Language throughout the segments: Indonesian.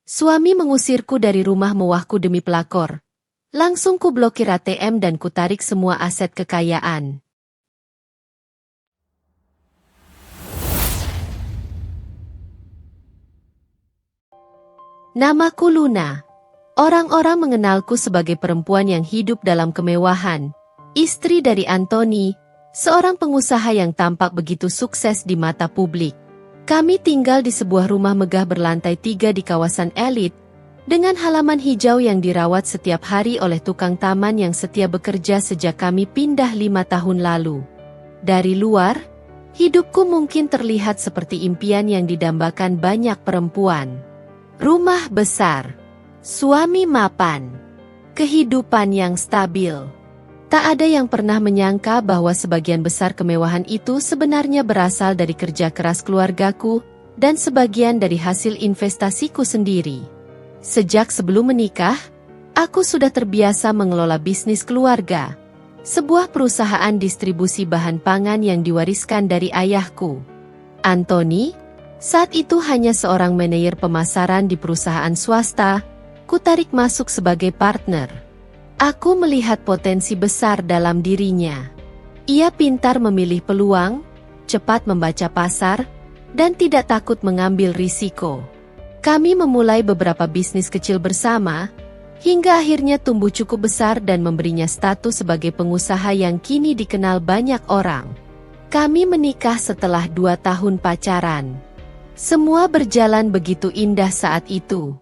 Suami mengusirku dari rumah mewahku demi pelakor. Langsung ku blokir ATM dan kutarik semua aset kekayaan. Namaku Luna. Orang-orang mengenalku sebagai perempuan yang hidup dalam kemewahan, istri dari Anthony, seorang pengusaha yang tampak begitu sukses di mata publik. Kami tinggal di sebuah rumah megah berlantai 3 di kawasan elit, dengan halaman hijau yang dirawat setiap hari oleh tukang taman yang setia bekerja sejak kami pindah 5 tahun lalu. Dari luar, hidupku mungkin terlihat seperti impian yang didambakan banyak perempuan. Rumah besar, suami mapan, kehidupan yang stabil. Tak ada yang pernah menyangka bahwa sebagian besar kemewahan itu sebenarnya berasal dari kerja keras keluargaku dan sebagian dari hasil investasiku sendiri. Sejak sebelum menikah, aku sudah terbiasa mengelola bisnis keluarga, sebuah perusahaan distribusi bahan pangan yang diwariskan dari ayahku. Anthony, saat itu hanya seorang manajer pemasaran di perusahaan swasta, kutarik masuk sebagai partner. Aku melihat potensi besar dalam dirinya. Ia pintar memilih peluang, cepat membaca pasar, dan tidak takut mengambil risiko. Kami memulai beberapa bisnis kecil bersama, hingga akhirnya tumbuh cukup besar dan memberinya status sebagai pengusaha yang kini dikenal banyak orang. Kami menikah setelah 2 tahun pacaran. Semua berjalan begitu indah saat itu.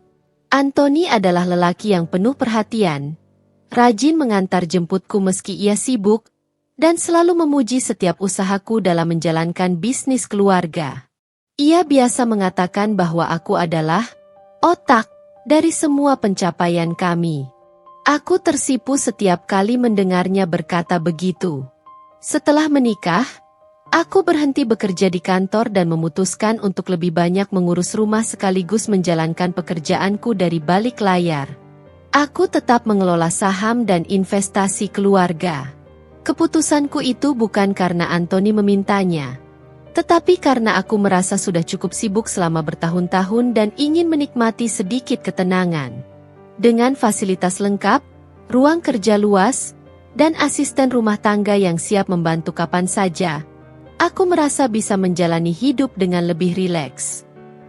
Anthony adalah lelaki yang penuh perhatian, rajin mengantar jemputku meski ia sibuk, dan selalu memuji setiap usahaku dalam menjalankan bisnis keluarga. Ia biasa mengatakan bahwa aku adalah otak dari semua pencapaian kami. Aku tersipu setiap kali mendengarnya berkata begitu. Setelah menikah, aku berhenti bekerja di kantor dan memutuskan untuk lebih banyak mengurus rumah sekaligus menjalankan pekerjaanku dari balik layar. Aku tetap mengelola saham dan investasi keluarga. Keputusanku itu bukan karena Anthony memintanya, tetapi karena aku merasa sudah cukup sibuk selama bertahun-tahun dan ingin menikmati sedikit ketenangan. Dengan fasilitas lengkap, ruang kerja luas, dan asisten rumah tangga yang siap membantu kapan saja, aku merasa bisa menjalani hidup dengan lebih rileks.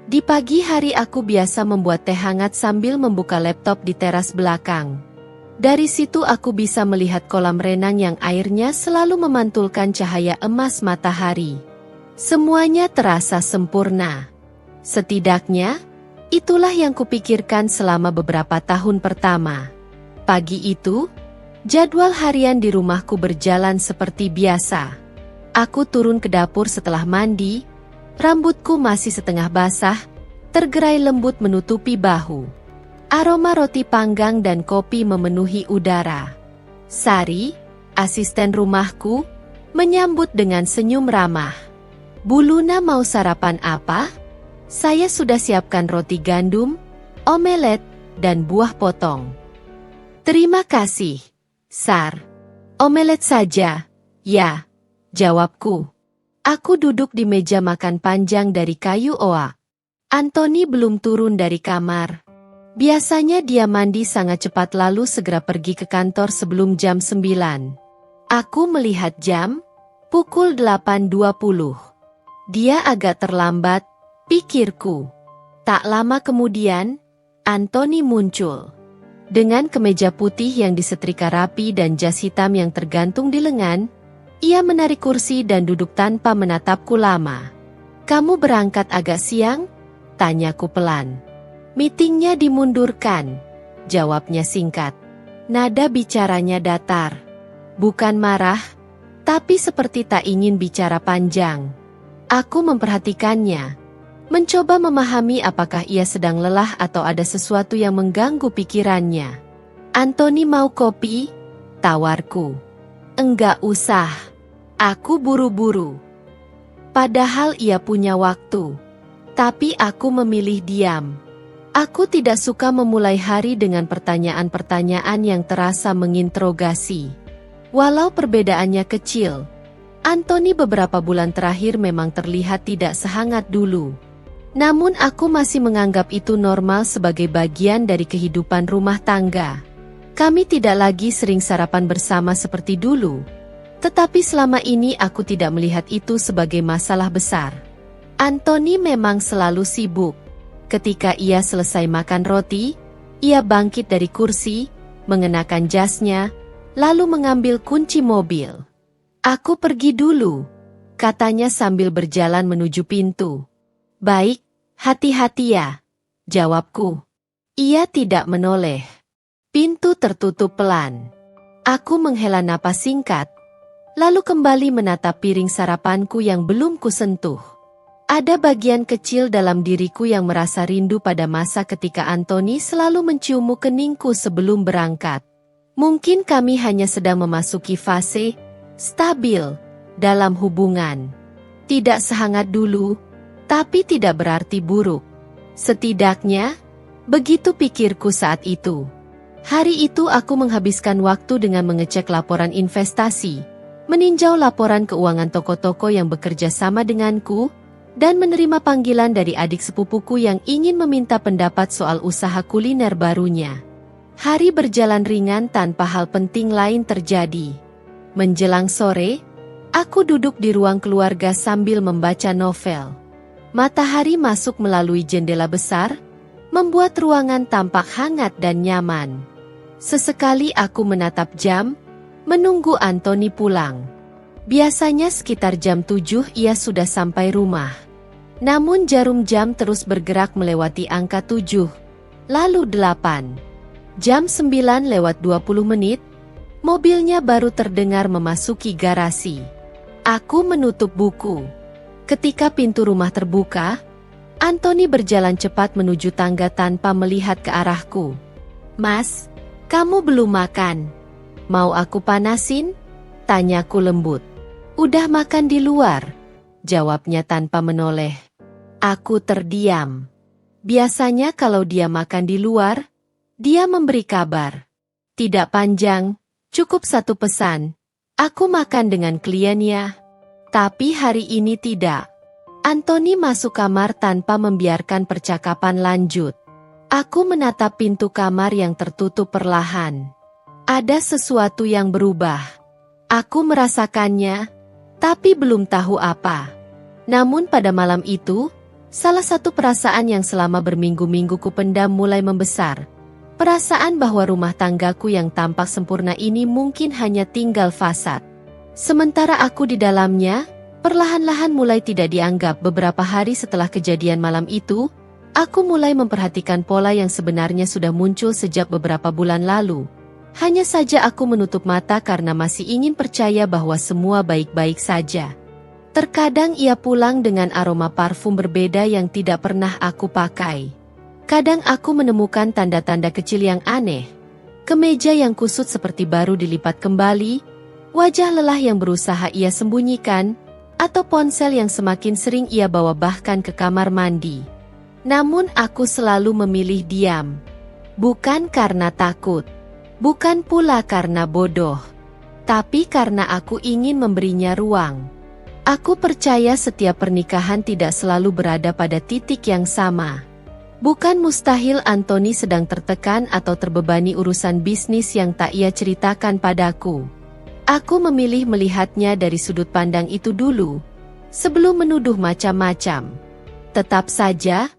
Di pagi hari aku biasa membuat teh hangat sambil membuka laptop di teras belakang. Dari situ aku bisa melihat kolam renang yang airnya selalu memantulkan cahaya emas matahari. Semuanya terasa sempurna. Setidaknya, itulah yang kupikirkan selama beberapa tahun pertama. Pagi itu, jadwal harian di rumahku berjalan seperti biasa. Aku turun ke dapur setelah mandi. Rambutku masih setengah basah, tergerai lembut menutupi bahu. Aroma roti panggang dan kopi memenuhi udara. Sari, asisten rumahku, menyambut dengan senyum ramah. "Bu Luna mau sarapan apa?" "Saya sudah siapkan roti gandum, omelet, dan buah potong." "Terima kasih, Sar. Omelet saja." "Ya," jawabku. Aku duduk di meja makan panjang dari kayu oak. Anthony belum turun dari kamar. Biasanya dia mandi sangat cepat lalu segera pergi ke kantor sebelum jam 9. Aku melihat jam, pukul 8.20. Dia agak terlambat, pikirku. Tak lama kemudian, Anthony muncul. Dengan kemeja putih yang disetrika rapi dan jas hitam yang tergantung di lengan, ia menarik kursi dan duduk tanpa menatapku lama. "Kamu berangkat agak siang?" tanyaku pelan. "Meetingnya dimundurkan," jawabnya singkat. Nada bicaranya datar. Bukan marah, tapi seperti tak ingin bicara panjang. Aku memperhatikannya, mencoba memahami apakah ia sedang lelah atau ada sesuatu yang mengganggu pikirannya. "Anthony mau kopi?" tawarku. "Enggak usah. Aku buru-buru." Padahal ia punya waktu. Tapi aku memilih diam. Aku tidak suka memulai hari dengan pertanyaan-pertanyaan yang terasa menginterogasi. Walau perbedaannya kecil, Anthony beberapa bulan terakhir memang terlihat tidak sehangat dulu. Namun aku masih menganggap itu normal sebagai bagian dari kehidupan rumah tangga. Kami tidak lagi sering sarapan bersama seperti dulu. Tetapi selama ini aku tidak melihat itu sebagai masalah besar. Anthony memang selalu sibuk. Ketika ia selesai makan roti, ia bangkit dari kursi, mengenakan jasnya, lalu mengambil kunci mobil. "Aku pergi dulu," katanya sambil berjalan menuju pintu. "Baik, hati-hati ya," jawabku. Ia tidak menoleh. Pintu tertutup pelan. Aku menghela napas singkat, lalu kembali menatap piring sarapanku yang belum kusentuh. Ada bagian kecil dalam diriku yang merasa rindu pada masa ketika Anthony selalu mencium keningku sebelum berangkat. Mungkin kami hanya sedang memasuki fase stabil dalam hubungan. Tidak sehangat dulu, tapi tidak berarti buruk. Setidaknya, begitu pikirku saat itu. Hari itu aku menghabiskan waktu dengan mengecek laporan investasi, meninjau laporan keuangan toko-toko yang bekerja sama denganku, dan menerima panggilan dari adik sepupuku yang ingin meminta pendapat soal usaha kuliner barunya. Hari berjalan ringan tanpa hal penting lain terjadi. Menjelang sore, aku duduk di ruang keluarga sambil membaca novel. Matahari masuk melalui jendela besar, membuat ruangan tampak hangat dan nyaman. Sesekali aku menatap jam, menunggu Anthony pulang. Biasanya sekitar jam 7 ia sudah sampai rumah. Namun jarum jam terus bergerak melewati angka 7, lalu 8. Jam 9 lewat 20 menit, mobilnya baru terdengar memasuki garasi. Aku menutup buku. Ketika pintu rumah terbuka, Anthony berjalan cepat menuju tangga tanpa melihat ke arahku. "Mas, kamu belum makan. Mau aku panasin?" tanyaku lembut. "Udah makan di luar," jawabnya tanpa menoleh. Aku terdiam. Biasanya kalau dia makan di luar, dia memberi kabar. Tidak panjang, cukup satu pesan. "Aku makan dengan klien ya." Tapi hari ini tidak. Anthony masuk kamar tanpa membiarkan percakapan lanjut. Aku menatap pintu kamar yang tertutup perlahan. Ada sesuatu yang berubah. Aku merasakannya, tapi belum tahu apa. Namun pada malam itu, salah satu perasaan yang selama berminggu-minggu kupendam mulai membesar. Perasaan bahwa rumah tanggaku yang tampak sempurna ini mungkin hanya tinggal fasad. Sementara aku di dalamnya, perlahan-lahan mulai tidak dianggap. Beberapa hari setelah kejadian malam itu, aku mulai memperhatikan pola yang sebenarnya sudah muncul sejak beberapa bulan lalu. Hanya saja aku menutup mata karena masih ingin percaya bahwa semua baik-baik saja. Terkadang ia pulang dengan aroma parfum berbeda yang tidak pernah aku pakai. Kadang aku menemukan tanda-tanda kecil yang aneh. Kemeja yang kusut seperti baru dilipat kembali, wajah lelah yang berusaha ia sembunyikan, atau ponsel yang semakin sering ia bawa bahkan ke kamar mandi. Namun aku selalu memilih diam. Bukan karena takut. Bukan pula karena bodoh. Tapi karena aku ingin memberinya ruang. Aku percaya setiap pernikahan tidak selalu berada pada titik yang sama. Bukan mustahil Anthony sedang tertekan atau terbebani urusan bisnis yang tak ia ceritakan padaku. Aku memilih melihatnya dari sudut pandang itu dulu, sebelum menuduh macam-macam. Tetap saja,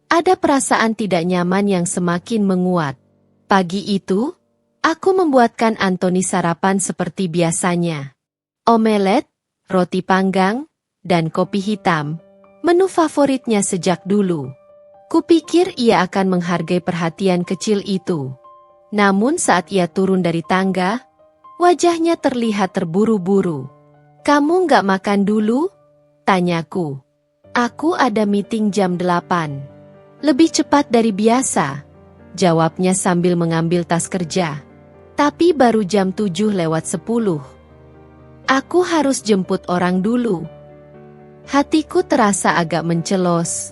ada perasaan tidak nyaman yang semakin menguat. Pagi itu, aku membuatkan Anthony sarapan seperti biasanya. Omelet, roti panggang, dan kopi hitam, menu favoritnya sejak dulu. Kupikir ia akan menghargai perhatian kecil itu. Namun saat ia turun dari tangga, wajahnya terlihat terburu-buru. "Kamu nggak makan dulu?" tanyaku. "Aku ada meeting jam 8. "Lebih cepat dari biasa," jawabnya sambil mengambil tas kerja. "Tapi baru jam 7:10. Aku harus jemput orang dulu." Hatiku terasa agak mencelos.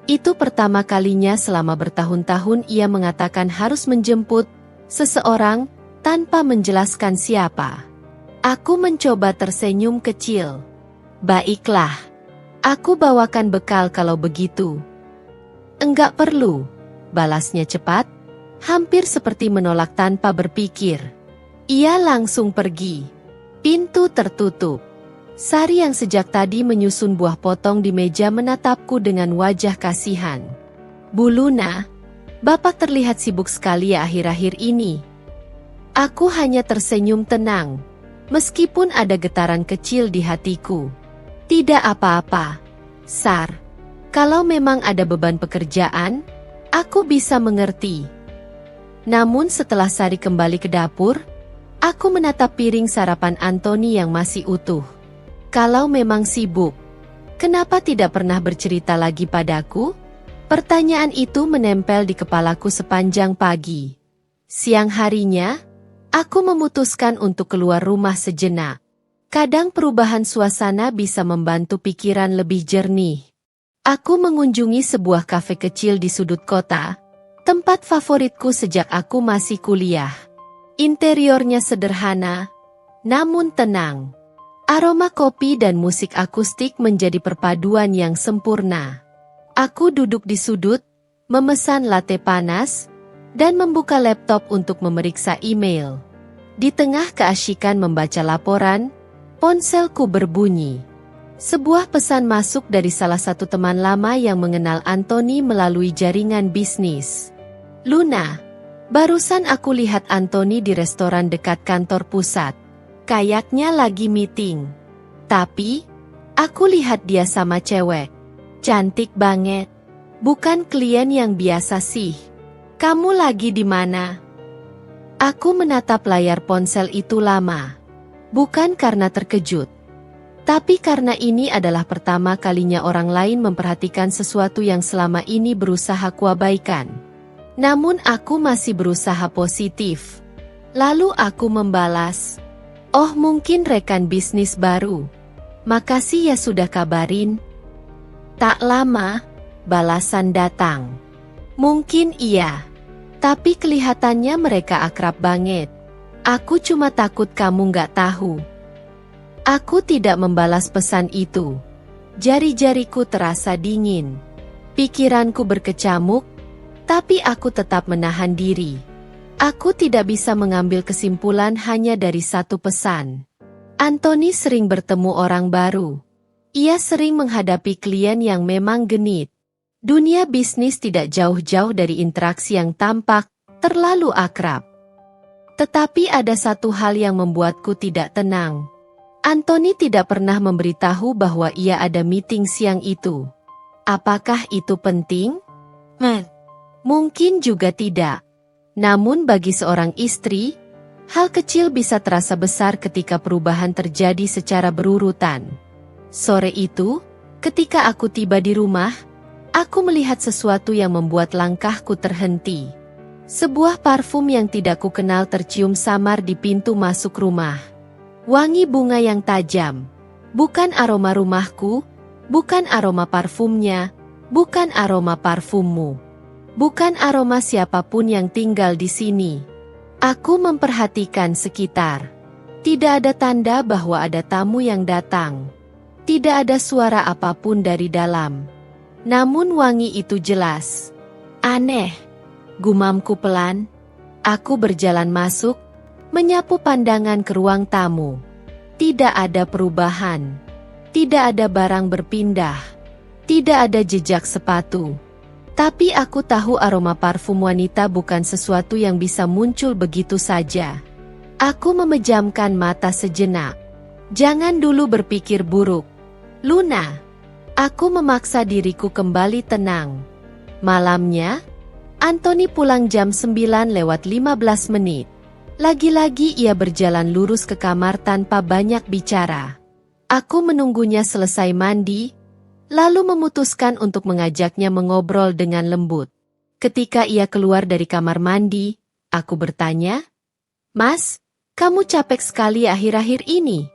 Itu pertama kalinya selama bertahun-tahun ia mengatakan harus menjemput seseorang tanpa menjelaskan siapa. Aku mencoba tersenyum kecil. "Baiklah, aku bawakan bekal kalau begitu." Enggak perlu, balasnya cepat, hampir seperti menolak tanpa berpikir. Ia langsung pergi. Pintu tertutup. Sari yang sejak tadi menyusun buah potong di meja menatapku dengan wajah kasihan. Bu Luna, Bapak terlihat sibuk sekali ya akhir-akhir ini. Aku hanya tersenyum tenang, meskipun ada getaran kecil di hatiku. Tidak apa-apa, Sar. Kalau memang ada beban pekerjaan, aku bisa mengerti. Namun setelah Sari kembali ke dapur, aku menatap piring sarapan Anthony yang masih utuh. Kalau memang sibuk, kenapa tidak pernah bercerita lagi padaku? Pertanyaan itu menempel di kepalaku sepanjang pagi. Siang harinya, aku memutuskan untuk keluar rumah sejenak. Kadang perubahan suasana bisa membantu pikiran lebih jernih. Aku mengunjungi sebuah kafe kecil di sudut kota, tempat favoritku sejak aku masih kuliah. Interiornya sederhana, namun tenang. Aroma kopi dan musik akustik menjadi perpaduan yang sempurna. Aku duduk di sudut, memesan latte panas, dan membuka laptop untuk memeriksa email. Di tengah keasyikan membaca laporan, ponselku berbunyi. Sebuah pesan masuk dari salah satu teman lama yang mengenal Anthony melalui jaringan bisnis. Luna, barusan aku lihat Anthony di restoran dekat kantor pusat. Kayaknya lagi meeting. Tapi, aku lihat dia sama cewek. Cantik banget. Bukan klien yang biasa sih. Kamu lagi di mana? Aku menatap layar ponsel itu lama. Bukan karena terkejut. Tapi karena ini adalah pertama kalinya orang lain memperhatikan sesuatu yang selama ini berusaha kuabaikan. Namun aku masih berusaha positif. Lalu aku membalas. Oh mungkin rekan bisnis baru. Makasih ya sudah kabarin. Tak lama, balasan datang. Mungkin iya. Tapi kelihatannya mereka akrab banget. Aku cuma takut kamu nggak tahu. Aku tidak membalas pesan itu. Jari-jariku terasa dingin. Pikiranku berkecamuk, tapi aku tetap menahan diri. Aku tidak bisa mengambil kesimpulan hanya dari satu pesan. Anthony sering bertemu orang baru. Ia sering menghadapi klien yang memang genit. Dunia bisnis tidak jauh-jauh dari interaksi yang tampak terlalu akrab. Tetapi ada satu hal yang membuatku tidak tenang. Anthony tidak pernah memberitahu bahwa ia ada meeting siang itu. Apakah itu penting? Mungkin juga tidak. Namun bagi seorang istri, hal kecil bisa terasa besar ketika perubahan terjadi secara berurutan. Sore itu, ketika aku tiba di rumah, aku melihat sesuatu yang membuat langkahku terhenti. Sebuah parfum yang tidak kukenal tercium samar di pintu masuk rumah. Wangi bunga yang tajam. Bukan aroma rumahku, bukan aroma parfumnya, bukan aroma parfummu. Bukan aroma siapapun yang tinggal di sini. Aku memperhatikan sekitar. Tidak ada tanda bahwa ada tamu yang datang. Tidak ada suara apapun dari dalam. Namun wangi itu jelas. Aneh. Gumamku pelan. Aku berjalan masuk, menyapu pandangan ke ruang tamu. Tidak ada perubahan. Tidak ada barang berpindah. Tidak ada jejak sepatu. Tapi aku tahu aroma parfum wanita bukan sesuatu yang bisa muncul begitu saja. Aku memejamkan mata sejenak. Jangan dulu berpikir buruk. Luna. Aku memaksa diriku kembali tenang. Malamnya, Anthony pulang jam 9:15. Lagi-lagi ia berjalan lurus ke kamar tanpa banyak bicara. Aku menunggunya selesai mandi, lalu memutuskan untuk mengajaknya mengobrol dengan lembut. Ketika ia keluar dari kamar mandi, aku bertanya, "Mas, kamu capek sekali akhir-akhir ini?"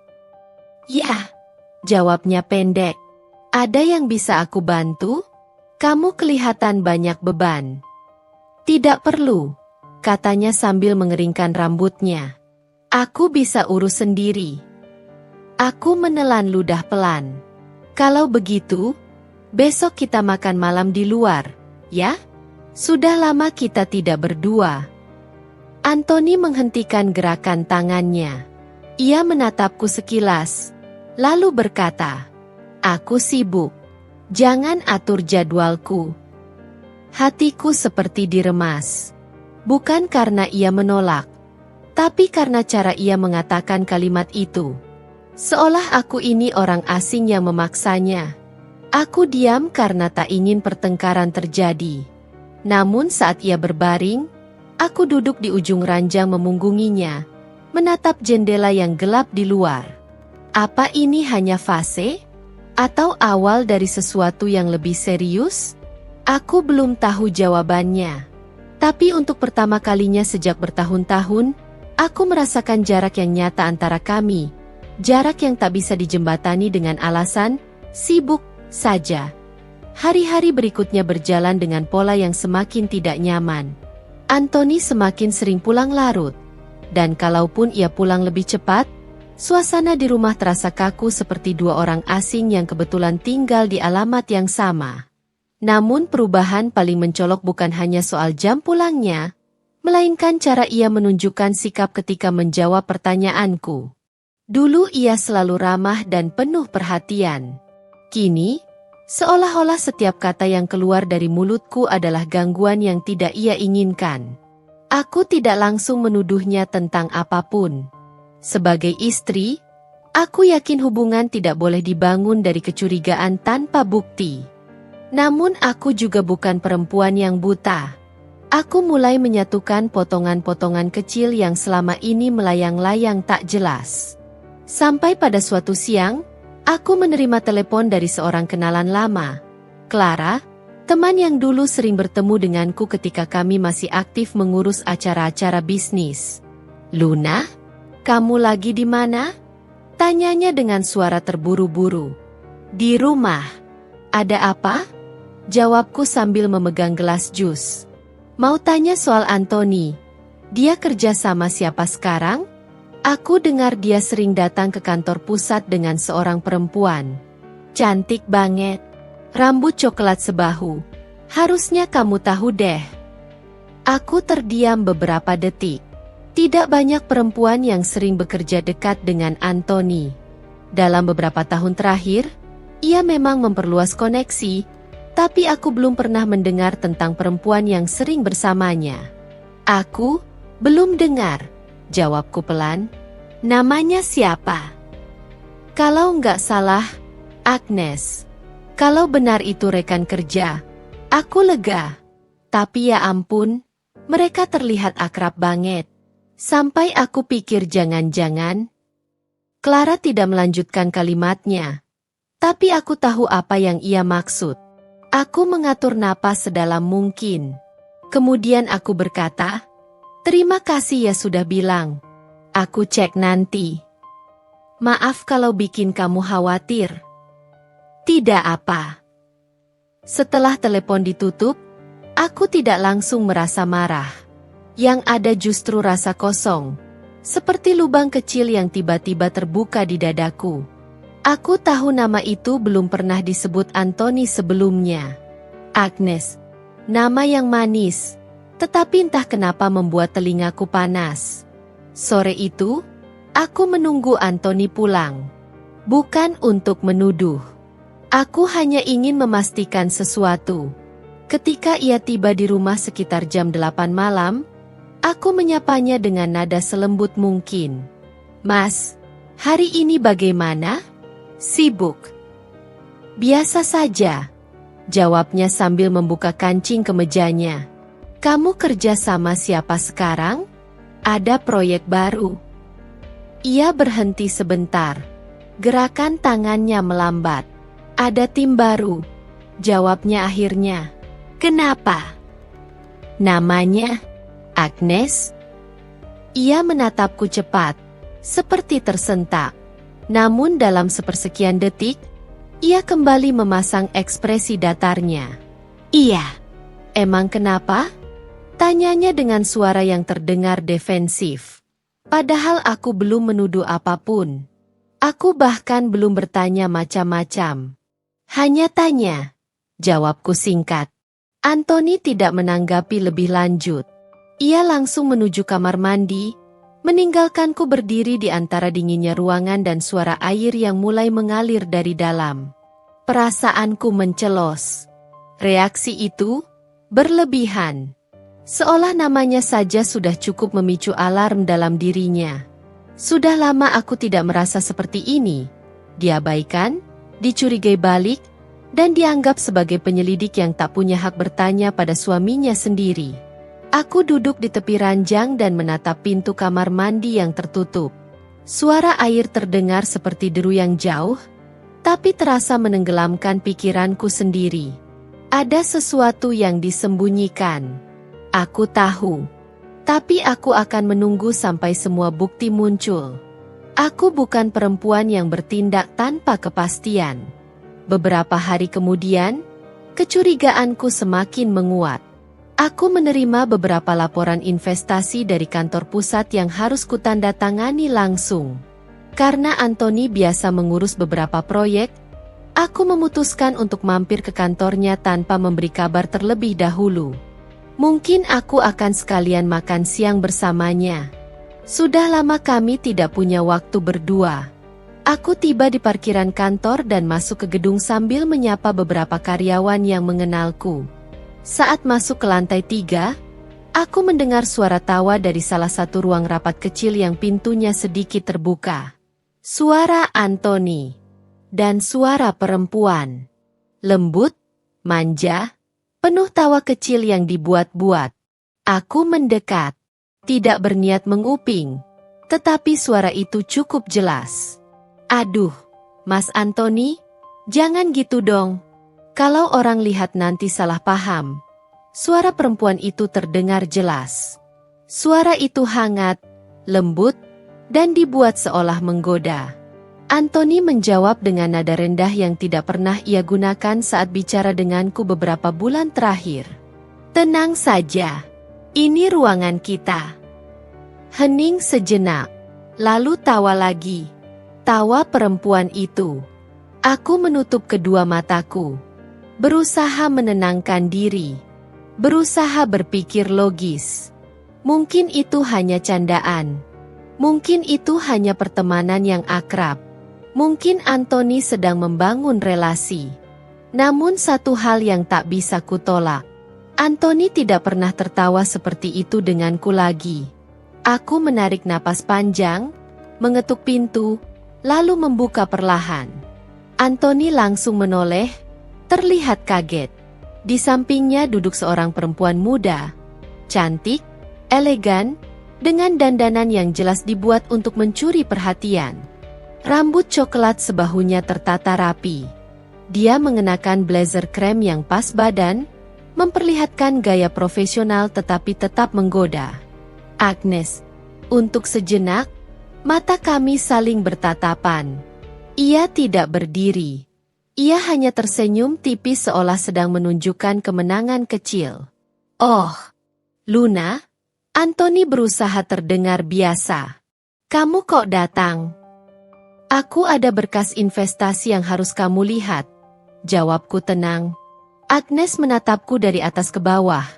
"Ya," jawabnya pendek. "Ada yang bisa aku bantu? Kamu kelihatan banyak beban." "Tidak perlu," katanya sambil mengeringkan rambutnya. "Aku bisa urus sendiri." Aku menelan ludah pelan. "Kalau begitu, besok kita makan malam di luar, Ya? Sudah lama kita tidak berdua. Anthony menghentikan gerakan tangannya. Ia menatapku sekilas, lalu berkata, "Aku sibuk. Jangan atur jadwalku." Hatiku seperti diremas. Bukan karena ia menolak, tapi karena cara ia mengatakan kalimat itu. Seolah aku ini orang asing yang memaksanya. Aku diam karena tak ingin pertengkaran terjadi. Namun saat ia berbaring, aku duduk di ujung ranjang memunggunginya, menatap jendela yang gelap di luar. Apa ini hanya fase? Atau awal dari sesuatu yang lebih serius? Aku belum tahu jawabannya. Tapi untuk pertama kalinya sejak bertahun-tahun, aku merasakan jarak yang nyata antara kami. Jarak yang tak bisa dijembatani dengan alasan, sibuk saja. Hari-hari berikutnya berjalan dengan pola yang semakin tidak nyaman. Anthony semakin sering pulang larut. Dan kalaupun ia pulang lebih cepat, suasana di rumah terasa kaku seperti dua orang asing yang kebetulan tinggal di alamat yang sama. Namun perubahan paling mencolok bukan hanya soal jam pulangnya, melainkan cara ia menunjukkan sikap ketika menjawab pertanyaanku. Dulu ia selalu ramah dan penuh perhatian. Kini, seolah-olah setiap kata yang keluar dari mulutku adalah gangguan yang tidak ia inginkan. Aku tidak langsung menuduhnya tentang apapun. Sebagai istri, aku yakin hubungan tidak boleh dibangun dari kecurigaan tanpa bukti. Namun aku juga bukan perempuan yang buta. Aku mulai menyatukan potongan-potongan kecil yang selama ini melayang-layang tak jelas. Sampai pada suatu siang, aku menerima telepon dari seorang kenalan lama. Clara, teman yang dulu sering bertemu denganku ketika kami masih aktif mengurus acara-acara bisnis. "Luna, kamu lagi di mana?" Tanyanya dengan suara terburu-buru. "Di rumah." "Ada apa?" Jawabku sambil memegang gelas jus. "Mau tanya soal Anthony. Dia kerja sama siapa sekarang? Aku dengar dia sering datang ke kantor pusat dengan seorang perempuan. Cantik banget. Rambut coklat sebahu. Harusnya kamu tahu deh." Aku terdiam beberapa detik. Tidak banyak perempuan yang sering bekerja dekat dengan Anthony. Dalam beberapa tahun terakhir, ia memang memperluas koneksi, tapi aku belum pernah mendengar tentang perempuan yang sering bersamanya. "Aku belum dengar," jawabku pelan. "Namanya siapa?" "Kalau nggak salah, Agnes." Kalau benar itu rekan kerja, aku lega. Tapi ya ampun, mereka terlihat akrab banget. Sampai aku pikir jangan-jangan. Clara tidak melanjutkan kalimatnya. Tapi aku tahu apa yang ia maksud. Aku mengatur napas sedalam mungkin. Kemudian aku berkata, "Terima kasih ya sudah bilang. Aku cek nanti. Maaf kalau bikin kamu khawatir." "Tidak apa." Setelah telepon ditutup, aku tidak langsung merasa marah. Yang ada justru rasa kosong. Seperti lubang kecil yang tiba-tiba terbuka di dadaku. Aku tahu nama itu belum pernah disebut Anthony sebelumnya. Agnes. Nama yang manis. Tetapi entah kenapa membuat telingaku panas. Sore itu, aku menunggu Anthony pulang. Bukan untuk menuduh. Aku hanya ingin memastikan sesuatu. Ketika ia tiba di rumah sekitar jam 8 malam, aku menyapanya dengan nada selembut mungkin. "Mas, hari ini bagaimana?" "Sibuk." "Biasa saja," jawabnya sambil membuka kancing kemejanya. "Kamu kerja sama siapa sekarang? Ada proyek baru?" Ia berhenti sebentar. Gerakan tangannya melambat. "Ada tim baru," jawabnya akhirnya. "Kenapa?" "Namanya Agnes." Ia menatapku cepat, seperti tersentak. Namun dalam sepersekian detik, ia kembali memasang ekspresi datarnya. "Iya." "Emang kenapa?" Tanyanya dengan suara yang terdengar defensif. Padahal aku belum menuduh apapun. Aku bahkan belum bertanya macam-macam. "Hanya tanya," jawabku singkat. Anthony tidak menanggapi lebih lanjut. Ia langsung menuju kamar mandi, meninggalkanku berdiri di antara dinginnya ruangan dan suara air yang mulai mengalir dari dalam. Perasaanku mencelos. Reaksi itu berlebihan. Seolah namanya saja sudah cukup memicu alarm dalam dirinya. Sudah lama aku tidak merasa seperti ini. Diabaikan, dicurigai balik, dan dianggap sebagai penyelidik yang tak punya hak bertanya pada suaminya sendiri. Aku duduk di tepi ranjang dan menatap pintu kamar mandi yang tertutup. Suara air terdengar seperti deru yang jauh, tapi terasa menenggelamkan pikiranku sendiri. Ada sesuatu yang disembunyikan. Aku tahu. Tapi aku akan menunggu sampai semua bukti muncul. Aku bukan perempuan yang bertindak tanpa kepastian. Beberapa hari kemudian, kecurigaanku semakin menguat. Aku menerima beberapa laporan investasi dari kantor pusat yang harus kutandatangani langsung. Karena Anthony biasa mengurus beberapa proyek, aku memutuskan untuk mampir ke kantornya tanpa memberi kabar terlebih dahulu. Mungkin aku akan sekalian makan siang bersamanya. Sudah lama kami tidak punya waktu berdua. Aku tiba di parkiran kantor dan masuk ke gedung sambil menyapa beberapa karyawan yang mengenalku. Saat masuk ke lantai 3, aku mendengar suara tawa dari salah satu ruang rapat kecil yang pintunya sedikit terbuka. Suara Anthony. Dan suara perempuan. Lembut, manja, penuh tawa kecil yang dibuat-buat. Aku mendekat. Tidak berniat menguping. Tetapi suara itu cukup jelas. Aduh, Mas Anthony, jangan gitu dong. Kalau orang lihat nanti salah paham. Suara perempuan itu terdengar jelas. Suara itu hangat, lembut, dan dibuat seolah menggoda. Anthony menjawab dengan nada rendah yang tidak pernah ia gunakan saat bicara denganku beberapa bulan terakhir. Tenang saja, ini ruangan kita. Hening sejenak, lalu tawa lagi. Tawa perempuan itu. Aku menutup kedua mataku. Berusaha menenangkan diri. Berusaha berpikir logis. Mungkin itu hanya candaan. Mungkin itu hanya pertemanan yang akrab. Mungkin Anthony sedang membangun relasi. Namun satu hal yang tak bisa kutolak. Anthony tidak pernah tertawa seperti itu denganku lagi. Aku menarik napas panjang, mengetuk pintu, lalu membuka perlahan. Anthony langsung menoleh, terlihat kaget. Di sampingnya duduk seorang perempuan muda, cantik, elegan, dengan dandanan yang jelas dibuat untuk mencuri perhatian. Rambut coklat sebahunya tertata rapi. Dia mengenakan blazer krem yang pas badan, memperlihatkan gaya profesional tetapi tetap menggoda. Agnes, untuk sejenak, mata kami saling bertatapan. Ia tidak berdiri. Ia hanya tersenyum tipis seolah sedang menunjukkan kemenangan kecil. Oh, Luna, Anthony berusaha terdengar biasa. Kamu kok datang? Aku ada berkas investasi yang harus kamu lihat. Jawabku tenang. Agnes menatapku dari atas ke bawah,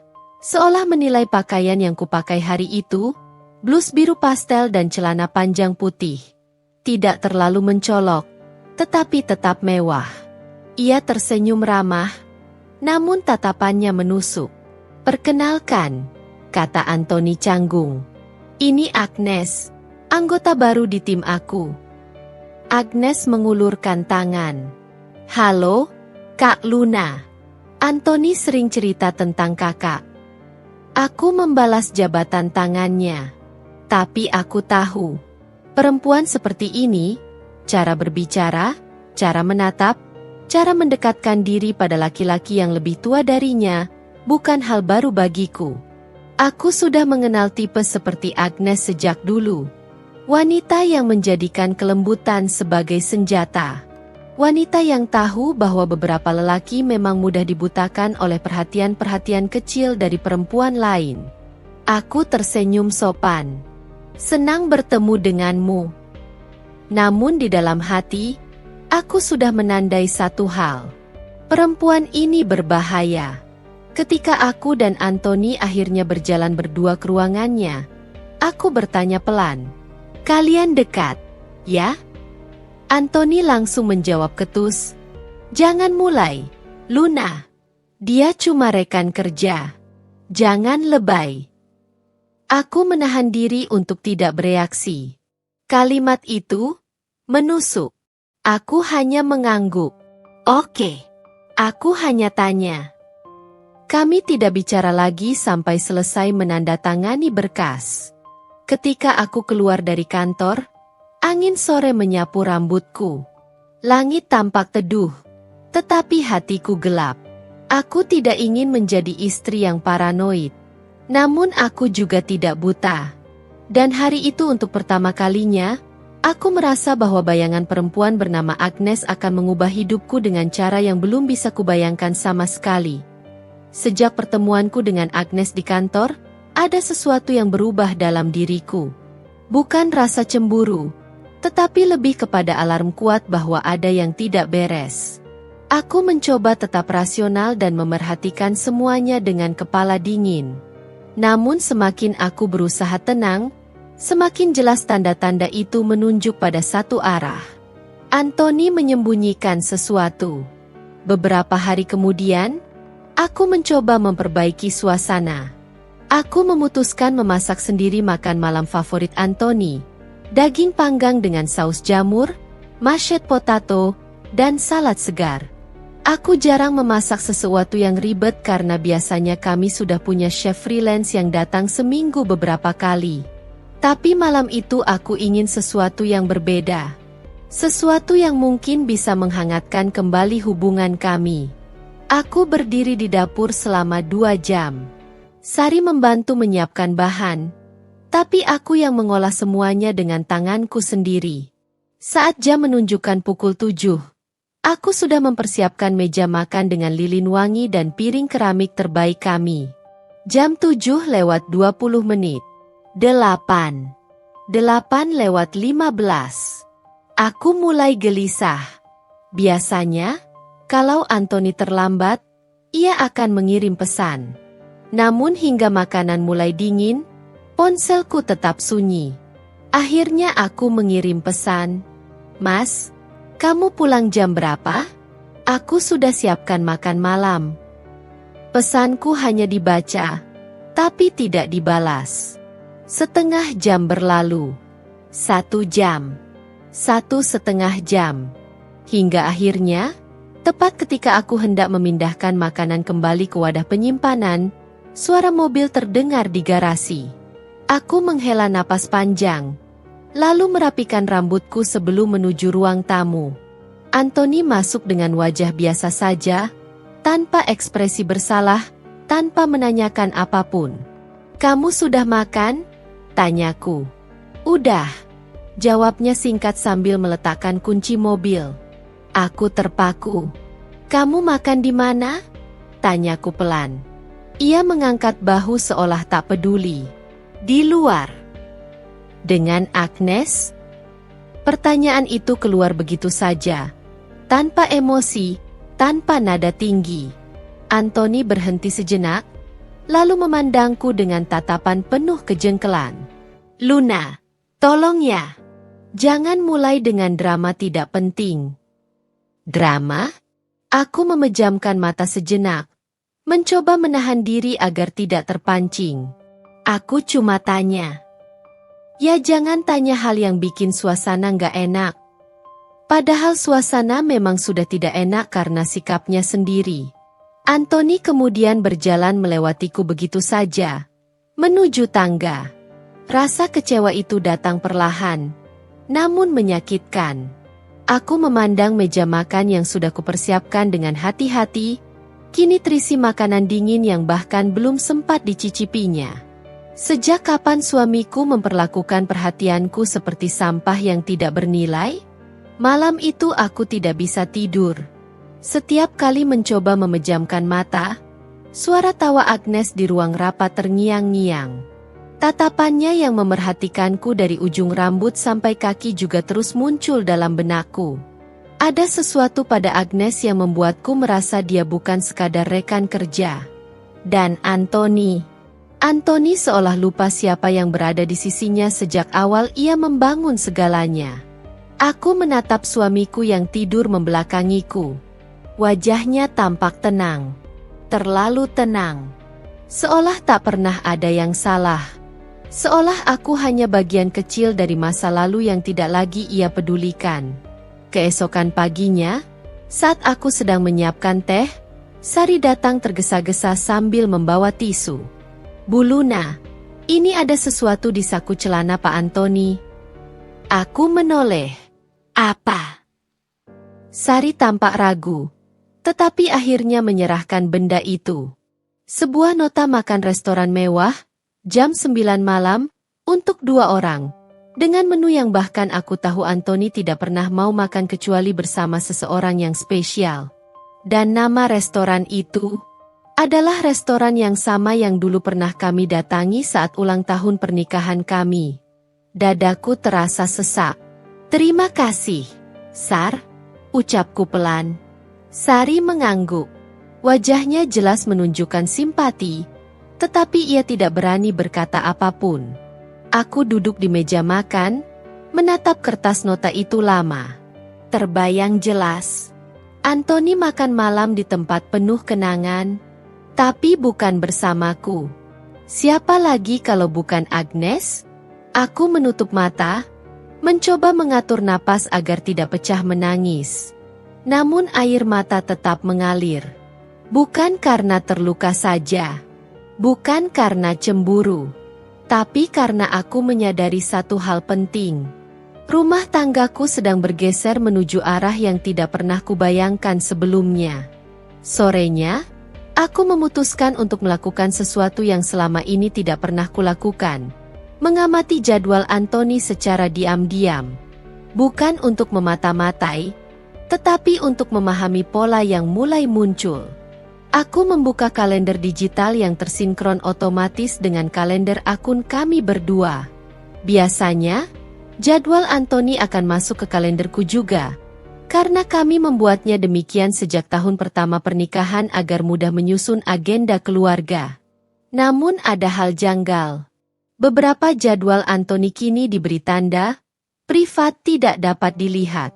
seolah menilai pakaian yang kupakai hari itu. Blus biru pastel dan celana panjang putih. Tidak terlalu mencolok, tetapi tetap mewah. Ia tersenyum ramah, namun tatapannya menusuk. Perkenalkan, kata Anthony canggung. Ini Agnes, anggota baru di tim aku. Agnes mengulurkan tangan. Halo, Kak Luna. Anthony sering cerita tentang kakak. Aku membalas jabatan tangannya. Tapi aku tahu, perempuan seperti ini, cara berbicara, cara menatap, cara mendekatkan diri pada laki-laki yang lebih tua darinya, bukan hal baru bagiku. Aku sudah mengenal tipe seperti Agnes sejak dulu. Wanita yang menjadikan kelembutan sebagai senjata. Wanita yang tahu bahwa beberapa lelaki memang mudah dibutakan oleh perhatian-perhatian kecil dari perempuan lain. Aku tersenyum sopan. Senang bertemu denganmu. Namun di dalam hati, aku sudah menandai satu hal. Perempuan ini berbahaya. Ketika aku dan Anthony akhirnya berjalan berdua ke ruangannya, aku bertanya pelan, "Kalian dekat, ya?" Anthony langsung menjawab ketus, "Jangan mulai, Luna. Dia cuma rekan kerja. Jangan lebay." Aku menahan diri untuk tidak bereaksi. Kalimat itu menusuk. Aku hanya mengangguk. "Oke." Aku hanya tanya. Kami tidak bicara lagi sampai selesai menandatangani berkas. Ketika aku keluar dari kantor, angin sore menyapu rambutku. Langit tampak teduh, tetapi hatiku gelap. Aku tidak ingin menjadi istri yang paranoid. Namun aku juga tidak buta. Dan hari itu untuk pertama kalinya, aku merasa bahwa bayangan perempuan bernama Agnes akan mengubah hidupku dengan cara yang belum bisa kubayangkan sama sekali. Sejak pertemuanku dengan Agnes di kantor, ada sesuatu yang berubah dalam diriku. Bukan rasa cemburu, tetapi lebih kepada alarm kuat bahwa ada yang tidak beres. Aku mencoba tetap rasional dan memerhatikan semuanya dengan kepala dingin. Namun semakin aku berusaha tenang, semakin jelas tanda-tanda itu menunjuk pada satu arah. Anthony menyembunyikan sesuatu. Beberapa hari kemudian, aku mencoba memperbaiki suasana. Aku memutuskan memasak sendiri makan malam favorit Anthony. Daging panggang dengan saus jamur, mashed potato, dan salad segar. Aku jarang memasak sesuatu yang ribet karena biasanya kami sudah punya chef freelance yang datang seminggu beberapa kali. Tapi malam itu aku ingin sesuatu yang berbeda. Sesuatu yang mungkin bisa menghangatkan kembali hubungan kami. Aku berdiri di dapur selama 2 jam. Sari membantu menyiapkan bahan, tapi aku yang mengolah semuanya dengan tanganku sendiri. Saat jam menunjukkan pukul 7, aku sudah mempersiapkan meja makan dengan lilin wangi dan piring keramik terbaik kami. Jam 7 lewat 20 menit. 8 lewat 15. Aku mulai gelisah. Biasanya, kalau Anthony terlambat, ia akan mengirim pesan. Namun hingga makanan mulai dingin, ponselku tetap sunyi. Akhirnya aku mengirim pesan, "Mas, kamu pulang jam berapa? Aku sudah siapkan makan malam." Pesanku hanya dibaca, tapi tidak dibalas. Setengah jam berlalu. 1 jam. 1,5 jam. Hingga akhirnya, tepat ketika aku hendak memindahkan makanan kembali ke wadah penyimpanan, suara mobil terdengar di garasi. Aku menghela napas panjang, lalu merapikan rambutku sebelum menuju ruang tamu. Anthony masuk dengan wajah biasa saja, tanpa ekspresi bersalah, tanpa menanyakan apapun. "Kamu sudah makan?" tanyaku. "Udah," jawabnya singkat sambil meletakkan kunci mobil. Aku terpaku. "Kamu makan di mana?" tanyaku pelan. Ia mengangkat bahu seolah tak peduli. "Di luar." "Dengan Agnes?" Pertanyaan itu keluar begitu saja, tanpa emosi, tanpa nada tinggi. Anthony berhenti sejenak, lalu memandangku dengan tatapan penuh kejengkelan. "Luna, tolong ya. Jangan mulai dengan drama tidak penting." "Drama?" Aku memejamkan mata sejenak, mencoba menahan diri agar tidak terpancing. Aku cuma tanya. Ya jangan tanya hal yang bikin suasana nggak enak. Padahal suasana memang sudah tidak enak karena sikapnya sendiri. Anthony kemudian berjalan melewatiku begitu saja, menuju tangga. Rasa kecewa itu datang perlahan, namun menyakitkan. Aku memandang meja makan yang sudah kupersiapkan dengan hati-hati, kini terisi makanan dingin yang bahkan belum sempat dicicipinya. Sejak kapan suamiku memperlakukan perhatianku seperti sampah yang tidak bernilai? Malam itu aku tidak bisa tidur. Setiap kali mencoba memejamkan mata, suara tawa Agnes di ruang rapat terngiang-ngiang. Tatapannya yang memerhatikanku dari ujung rambut sampai kaki juga terus muncul dalam benakku. Ada sesuatu pada Agnes yang membuatku merasa dia bukan sekadar rekan kerja. Dan Anthony. Anthony seolah lupa siapa yang berada di sisinya sejak awal ia membangun segalanya. Aku menatap suamiku yang tidur membelakangiku. Wajahnya tampak tenang. Terlalu tenang. Seolah tak pernah ada yang salah. Seolah aku hanya bagian kecil dari masa lalu yang tidak lagi ia pedulikan. Keesokan paginya, saat aku sedang menyiapkan teh, Sari datang tergesa-gesa sambil membawa tisu. "Bu Luna, ini ada sesuatu di saku celana Pak Anthony." Aku menoleh. "Apa?" Sari tampak ragu, tetapi akhirnya menyerahkan benda itu. Sebuah nota makan restoran mewah, jam 9 malam, untuk 2 orang. Dengan menu yang bahkan aku tahu Anthony tidak pernah mau makan kecuali bersama seseorang yang spesial. Dan nama restoran itu adalah restoran yang sama yang dulu pernah kami datangi saat ulang tahun pernikahan kami. Dadaku terasa sesak. "Terima kasih, Sar," ucapku pelan. Sari mengangguk. Wajahnya jelas menunjukkan simpati, tetapi ia tidak berani berkata apapun. Aku duduk di meja makan, menatap kertas nota itu lama. Terbayang jelas. Anthony makan malam di tempat penuh kenangan, tapi bukan bersamaku. Siapa lagi kalau bukan Agnes? Aku menutup mata, mencoba mengatur napas agar tidak pecah menangis. Namun air mata tetap mengalir. Bukan karena terluka saja. Bukan karena cemburu. Tapi karena aku menyadari satu hal penting. Rumah tanggaku sedang bergeser menuju arah yang tidak pernah kubayangkan sebelumnya. Sorenya, aku memutuskan untuk melakukan sesuatu yang selama ini tidak pernah kulakukan. Mengamati jadwal Anthony secara diam-diam. Bukan untuk memata-matai, tetapi untuk memahami pola yang mulai muncul. Aku membuka kalender digital yang tersinkron otomatis dengan kalender akun kami berdua. Biasanya, jadwal Anthony akan masuk ke kalenderku juga, karena kami membuatnya demikian sejak tahun pertama pernikahan agar mudah menyusun agenda keluarga. Namun ada hal janggal. Beberapa jadwal Anthony kini diberi tanda privat tidak dapat dilihat.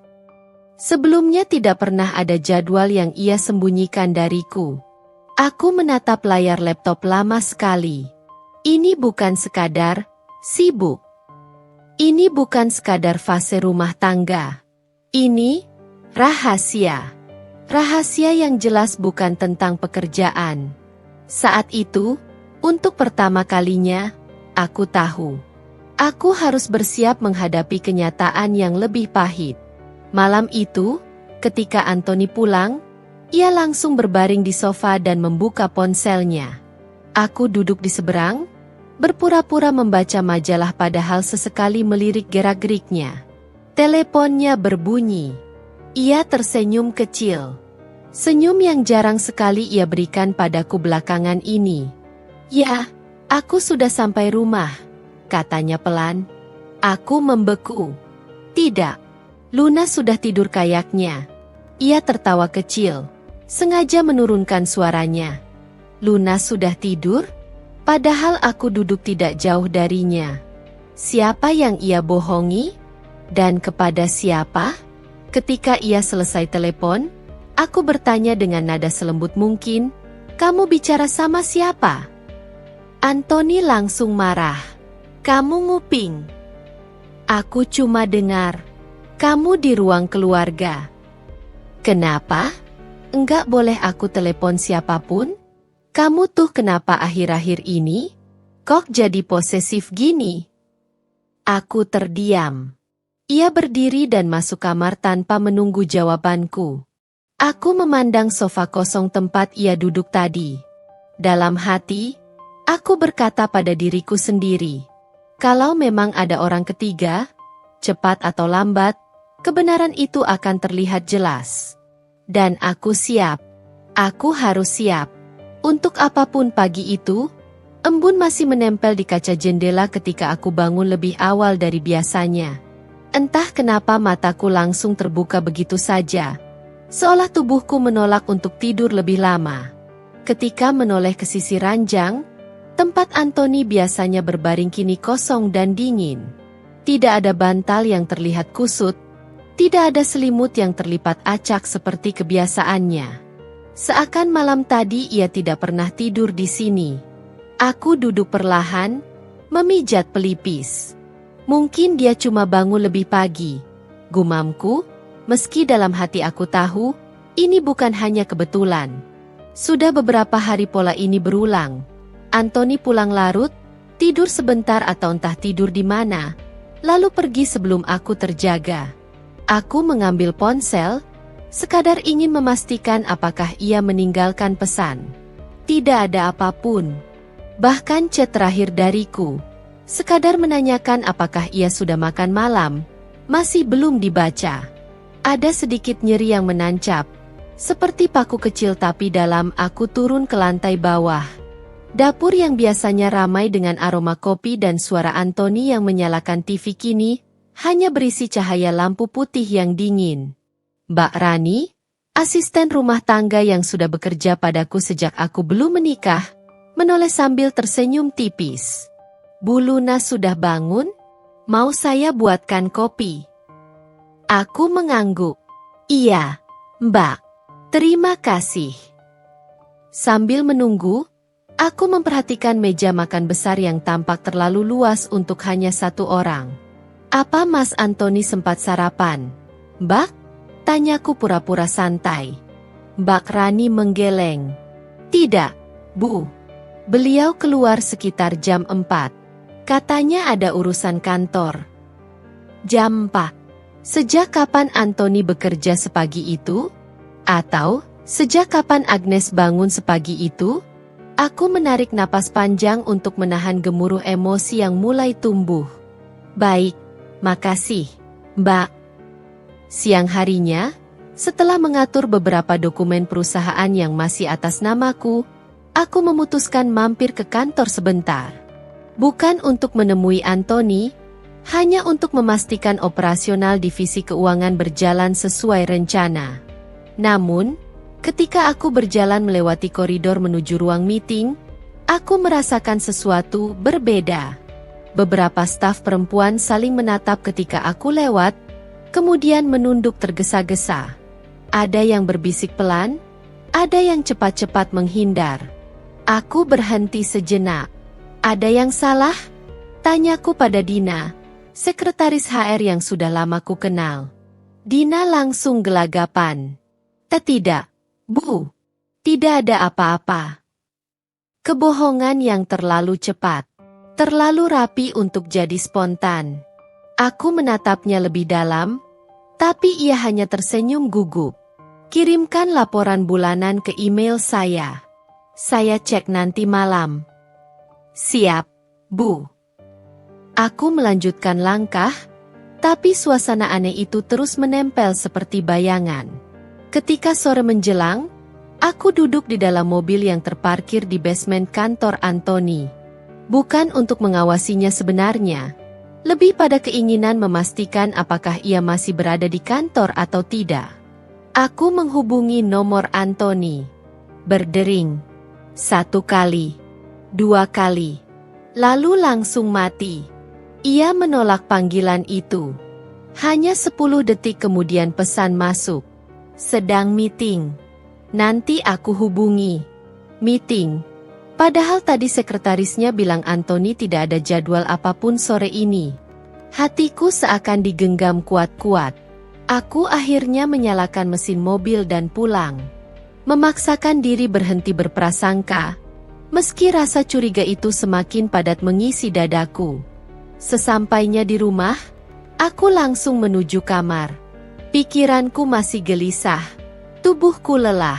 Sebelumnya tidak pernah ada jadwal yang ia sembunyikan dariku. Aku menatap layar laptop lama sekali. Ini bukan sekadar sibuk. Ini bukan sekadar fase rumah tangga. Ini rahasia. Rahasia yang jelas bukan tentang pekerjaan. Saat itu, untuk pertama kalinya, aku tahu. Aku harus bersiap menghadapi kenyataan yang lebih pahit. Malam itu, ketika Anthony pulang, ia langsung berbaring di sofa dan membuka ponselnya. Aku duduk di seberang, berpura-pura membaca majalah padahal sesekali melirik gerak-geriknya. Teleponnya berbunyi. Ia tersenyum kecil. Senyum yang jarang sekali ia berikan padaku belakangan ini. "Ya, aku sudah sampai rumah," katanya pelan. Aku membeku. "Tidak. Luna sudah tidur kayaknya." Ia tertawa kecil, sengaja menurunkan suaranya. "Luna sudah tidur?" Padahal aku duduk tidak jauh darinya. Siapa yang ia bohongi? Dan kepada siapa? Ketika ia selesai telepon, aku bertanya dengan nada selembut mungkin, "Kamu bicara sama siapa?" Anthony langsung marah. "Kamu nguping." Aku cuma dengar, "Kamu di ruang keluarga." "Kenapa? Enggak boleh aku telepon siapapun? Kamu tuh kenapa akhir-akhir ini? Kok jadi posesif gini?" Aku terdiam. Ia berdiri dan masuk kamar tanpa menunggu jawabanku. Aku memandang sofa kosong tempat ia duduk tadi. Dalam hati, aku berkata pada diriku sendiri, kalau memang ada orang ketiga, cepat atau lambat, kebenaran itu akan terlihat jelas. Dan aku siap. Aku harus siap. Untuk apapun pagi itu, embun masih menempel di kaca jendela ketika aku bangun lebih awal dari biasanya. Entah kenapa mataku langsung terbuka begitu saja, seolah tubuhku menolak untuk tidur lebih lama. Ketika menoleh ke sisi ranjang, tempat Anthony biasanya berbaring kini kosong dan dingin. Tidak ada bantal yang terlihat kusut, tidak ada selimut yang terlipat acak seperti kebiasaannya. Seakan malam tadi ia tidak pernah tidur di sini. Aku duduk perlahan, memijat pelipis. Mungkin dia cuma bangun lebih pagi, gumamku, meski dalam hati aku tahu, ini bukan hanya kebetulan. Sudah beberapa hari pola ini berulang. Anthony pulang larut, tidur sebentar atau entah tidur di mana, lalu pergi sebelum aku terjaga. Aku mengambil ponsel, sekadar ingin memastikan apakah ia meninggalkan pesan. Tidak ada apapun. Bahkan chat terakhir dariku, sekadar menanyakan apakah ia sudah makan malam, masih belum dibaca. Ada sedikit nyeri yang menancap, seperti paku kecil tapi dalam. Aku turun ke lantai bawah. Dapur yang biasanya ramai dengan aroma kopi dan suara Anthony yang menyalakan TV kini, hanya berisi cahaya lampu putih yang dingin. Mbak Rani, asisten rumah tangga yang sudah bekerja padaku sejak aku belum menikah, menoleh sambil tersenyum tipis. Bu Luna sudah bangun? Mau saya buatkan kopi? Aku mengangguk. Iya, Mbak. Terima kasih. Sambil menunggu, aku memperhatikan meja makan besar yang tampak terlalu luas untuk hanya satu orang. Apa Mas Anthony sempat sarapan? Mbak? Tanyaku pura-pura santai. Mbak Rani menggeleng. Tidak, Bu. Beliau keluar sekitar jam 4. Katanya ada urusan kantor. Jam 4. Sejak kapan Anthony bekerja sepagi itu? Atau, sejak kapan Agnes bangun sepagi itu? Aku menarik napas panjang untuk menahan gemuruh emosi yang mulai tumbuh. Baik, makasih, Mbak. Siang harinya, setelah mengatur beberapa dokumen perusahaan yang masih atas namaku, aku memutuskan mampir ke kantor sebentar. Bukan untuk menemui Anthony, hanya untuk memastikan operasional divisi keuangan berjalan sesuai rencana. Namun, ketika aku berjalan melewati koridor menuju ruang meeting, aku merasakan sesuatu berbeda. Beberapa staf perempuan saling menatap ketika aku lewat, kemudian menunduk tergesa-gesa. Ada yang berbisik pelan, ada yang cepat-cepat menghindar. Aku berhenti sejenak. Ada yang salah? Tanyaku pada Dina, sekretaris HR yang sudah lama ku kenal. Dina langsung gelagapan. Tidak, Bu. Tidak ada apa-apa. Kebohongan yang terlalu cepat. Terlalu rapi untuk jadi spontan. Aku menatapnya lebih dalam, tapi ia hanya tersenyum gugup. Kirimkan laporan bulanan ke email saya. Saya cek nanti malam. Siap, Bu. Aku melanjutkan langkah, tapi suasana aneh itu terus menempel seperti bayangan. Ketika sore menjelang, aku duduk di dalam mobil yang terparkir di basement kantor Anthony. Bukan untuk mengawasinya sebenarnya, lebih pada keinginan memastikan apakah ia masih berada di kantor atau tidak. Aku menghubungi nomor Anthony. Berdering. 1 kali. 2 kali. Lalu langsung mati. Ia menolak panggilan itu. Hanya 10 detik kemudian pesan masuk. Sedang meeting. Nanti aku hubungi. Meeting. Padahal tadi sekretarisnya bilang Anthony tidak ada jadwal apapun sore ini. Hatiku seakan digenggam kuat-kuat. Aku akhirnya menyalakan mesin mobil dan pulang. Memaksakan diri berhenti berprasangka, meski rasa curiga itu semakin padat mengisi dadaku. Sesampainya di rumah, aku langsung menuju kamar. Pikiranku masih gelisah, tubuhku lelah.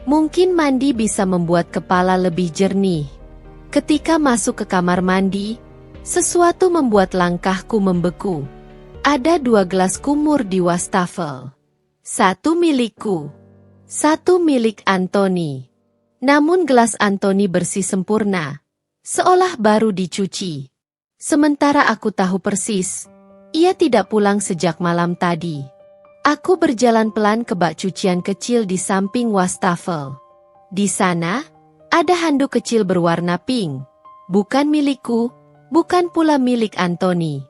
Mungkin mandi bisa membuat kepala lebih jernih. Ketika masuk ke kamar mandi, sesuatu membuat langkahku membeku. Ada 2 gelas kumur di wastafel. 1 milikku, 1 milik Anthony. Namun gelas Anthony bersih sempurna, seolah baru dicuci. Sementara aku tahu persis, ia tidak pulang sejak malam tadi. Aku berjalan pelan ke bak cucian kecil di samping wastafel. Di sana, Ada handuk kecil berwarna pink. Bukan milikku, bukan pula milik Anthony.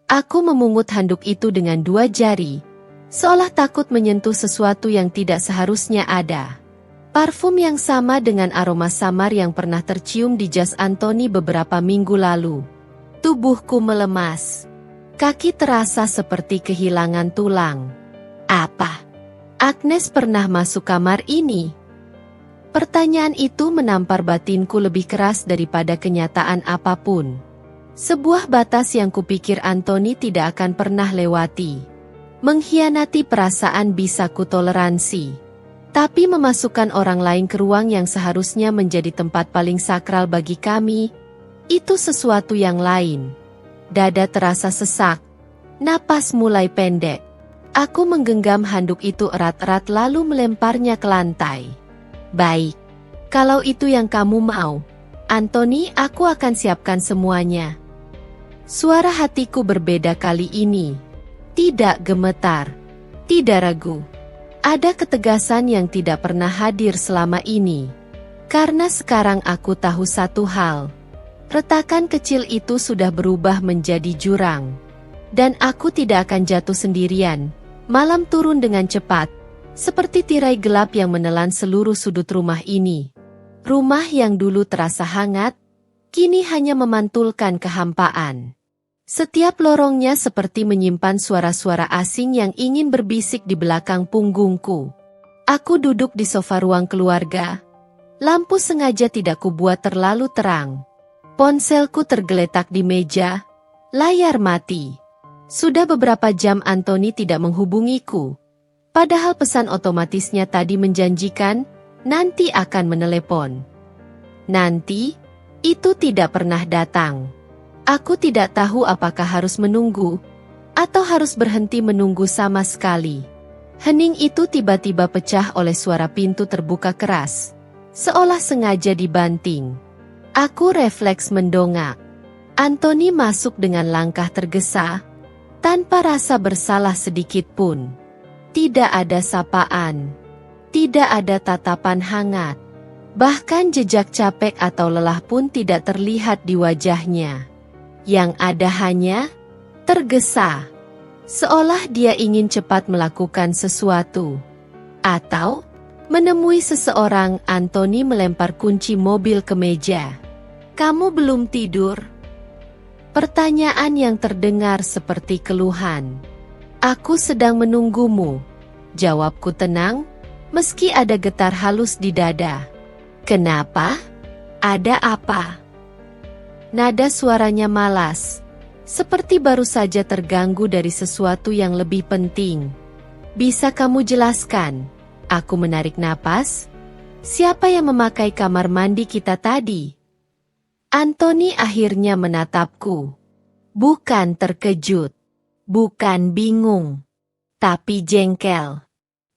Aku memungut handuk itu dengan 2 jari, seolah takut menyentuh sesuatu yang tidak seharusnya ada. Parfum yang sama dengan aroma samar yang pernah tercium di jas Anthony beberapa minggu lalu. Tubuhku melemas. Kaki terasa seperti kehilangan tulang. Apa? Agnes pernah masuk kamar ini? Pertanyaan itu menampar batinku lebih keras daripada kenyataan apapun. Sebuah batas yang kupikir Anthony tidak akan pernah lewati. Mengkhianati perasaan bisa kutoleransi. Tapi memasukkan orang lain ke ruang yang seharusnya menjadi tempat paling sakral bagi kami, itu sesuatu yang lain. Dada terasa sesak. Napas mulai pendek. Aku menggenggam handuk itu erat-erat lalu melemparnya ke lantai. Baik. Kalau itu yang kamu mau, Anthony, aku akan siapkan semuanya. Suara hatiku berbeda kali ini. Tidak gemetar. Tidak ragu. Ada ketegasan yang tidak pernah hadir selama ini. Karena sekarang aku tahu satu hal. Retakan kecil itu sudah berubah menjadi jurang. Dan aku tidak akan jatuh sendirian. Malam turun dengan cepat. Seperti tirai gelap yang menelan seluruh sudut rumah ini. Rumah yang dulu terasa hangat, kini hanya memantulkan kehampaan. Setiap lorongnya seperti menyimpan suara-suara asing yang ingin berbisik di belakang punggungku. Aku duduk di sofa ruang keluarga. Lampu sengaja tidak kubuat terlalu terang. Ponselku tergeletak di meja. Layar mati. Sudah beberapa jam Anthony tidak menghubungiku. Padahal pesan otomatisnya tadi menjanjikan, nanti akan menelepon. Nanti, itu tidak pernah datang. Aku tidak tahu apakah harus menunggu, atau harus berhenti menunggu sama sekali. Hening itu tiba-tiba pecah oleh suara pintu terbuka keras, seolah sengaja dibanting. Aku refleks mendongak. Anthony masuk dengan langkah tergesa, tanpa rasa bersalah sedikit pun. Tidak ada sapaan. Tidak ada tatapan hangat. Bahkan jejak capek atau lelah pun tidak terlihat di wajahnya. Yang ada hanya tergesa. Seolah dia ingin cepat melakukan sesuatu. Atau menemui seseorang. Anthony melempar kunci mobil ke meja. Kamu belum tidur? Pertanyaan yang terdengar seperti keluhan. Aku sedang menunggumu, jawabku tenang, meski ada getar halus di dada. Kenapa? Ada apa? Nada suaranya malas, seperti baru saja terganggu dari sesuatu yang lebih penting. Bisa kamu jelaskan? Aku menarik napas. Siapa yang memakai kamar mandi kita tadi? Anthony akhirnya menatapku. Bukan terkejut. Bukan bingung, tapi jengkel.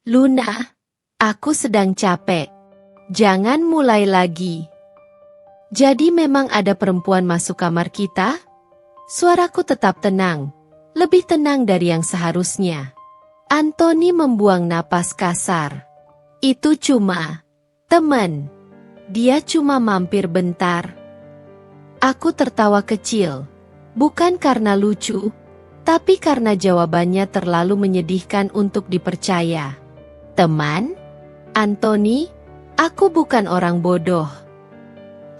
Luna, aku sedang capek. Jangan mulai lagi. Jadi memang ada perempuan masuk kamar kita? Suaraku tetap tenang, lebih tenang dari yang seharusnya. Anthony membuang napas kasar. Itu cuma teman. Dia cuma mampir bentar. Aku tertawa kecil, bukan karena lucu, tapi karena jawabannya terlalu menyedihkan untuk dipercaya. Teman? Anthony, aku bukan orang bodoh.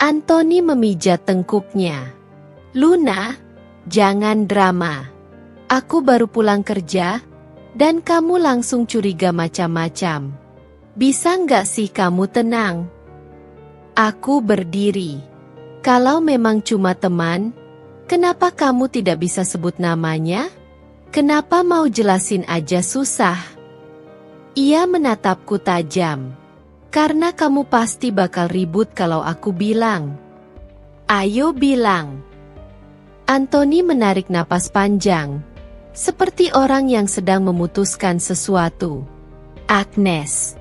Anthony memijat tengkuknya. Luna, jangan drama. Aku baru pulang kerja, dan kamu langsung curiga macam-macam. Bisa nggak sih kamu tenang? Aku berdiri. Kalau memang cuma teman, kenapa kamu tidak bisa sebut namanya? Kenapa mau jelasin aja susah? Ia menatapku tajam. Karena kamu pasti bakal ribut kalau aku bilang. Ayo bilang. Anthony menarik napas panjang, seperti orang yang sedang memutuskan sesuatu. Agnes.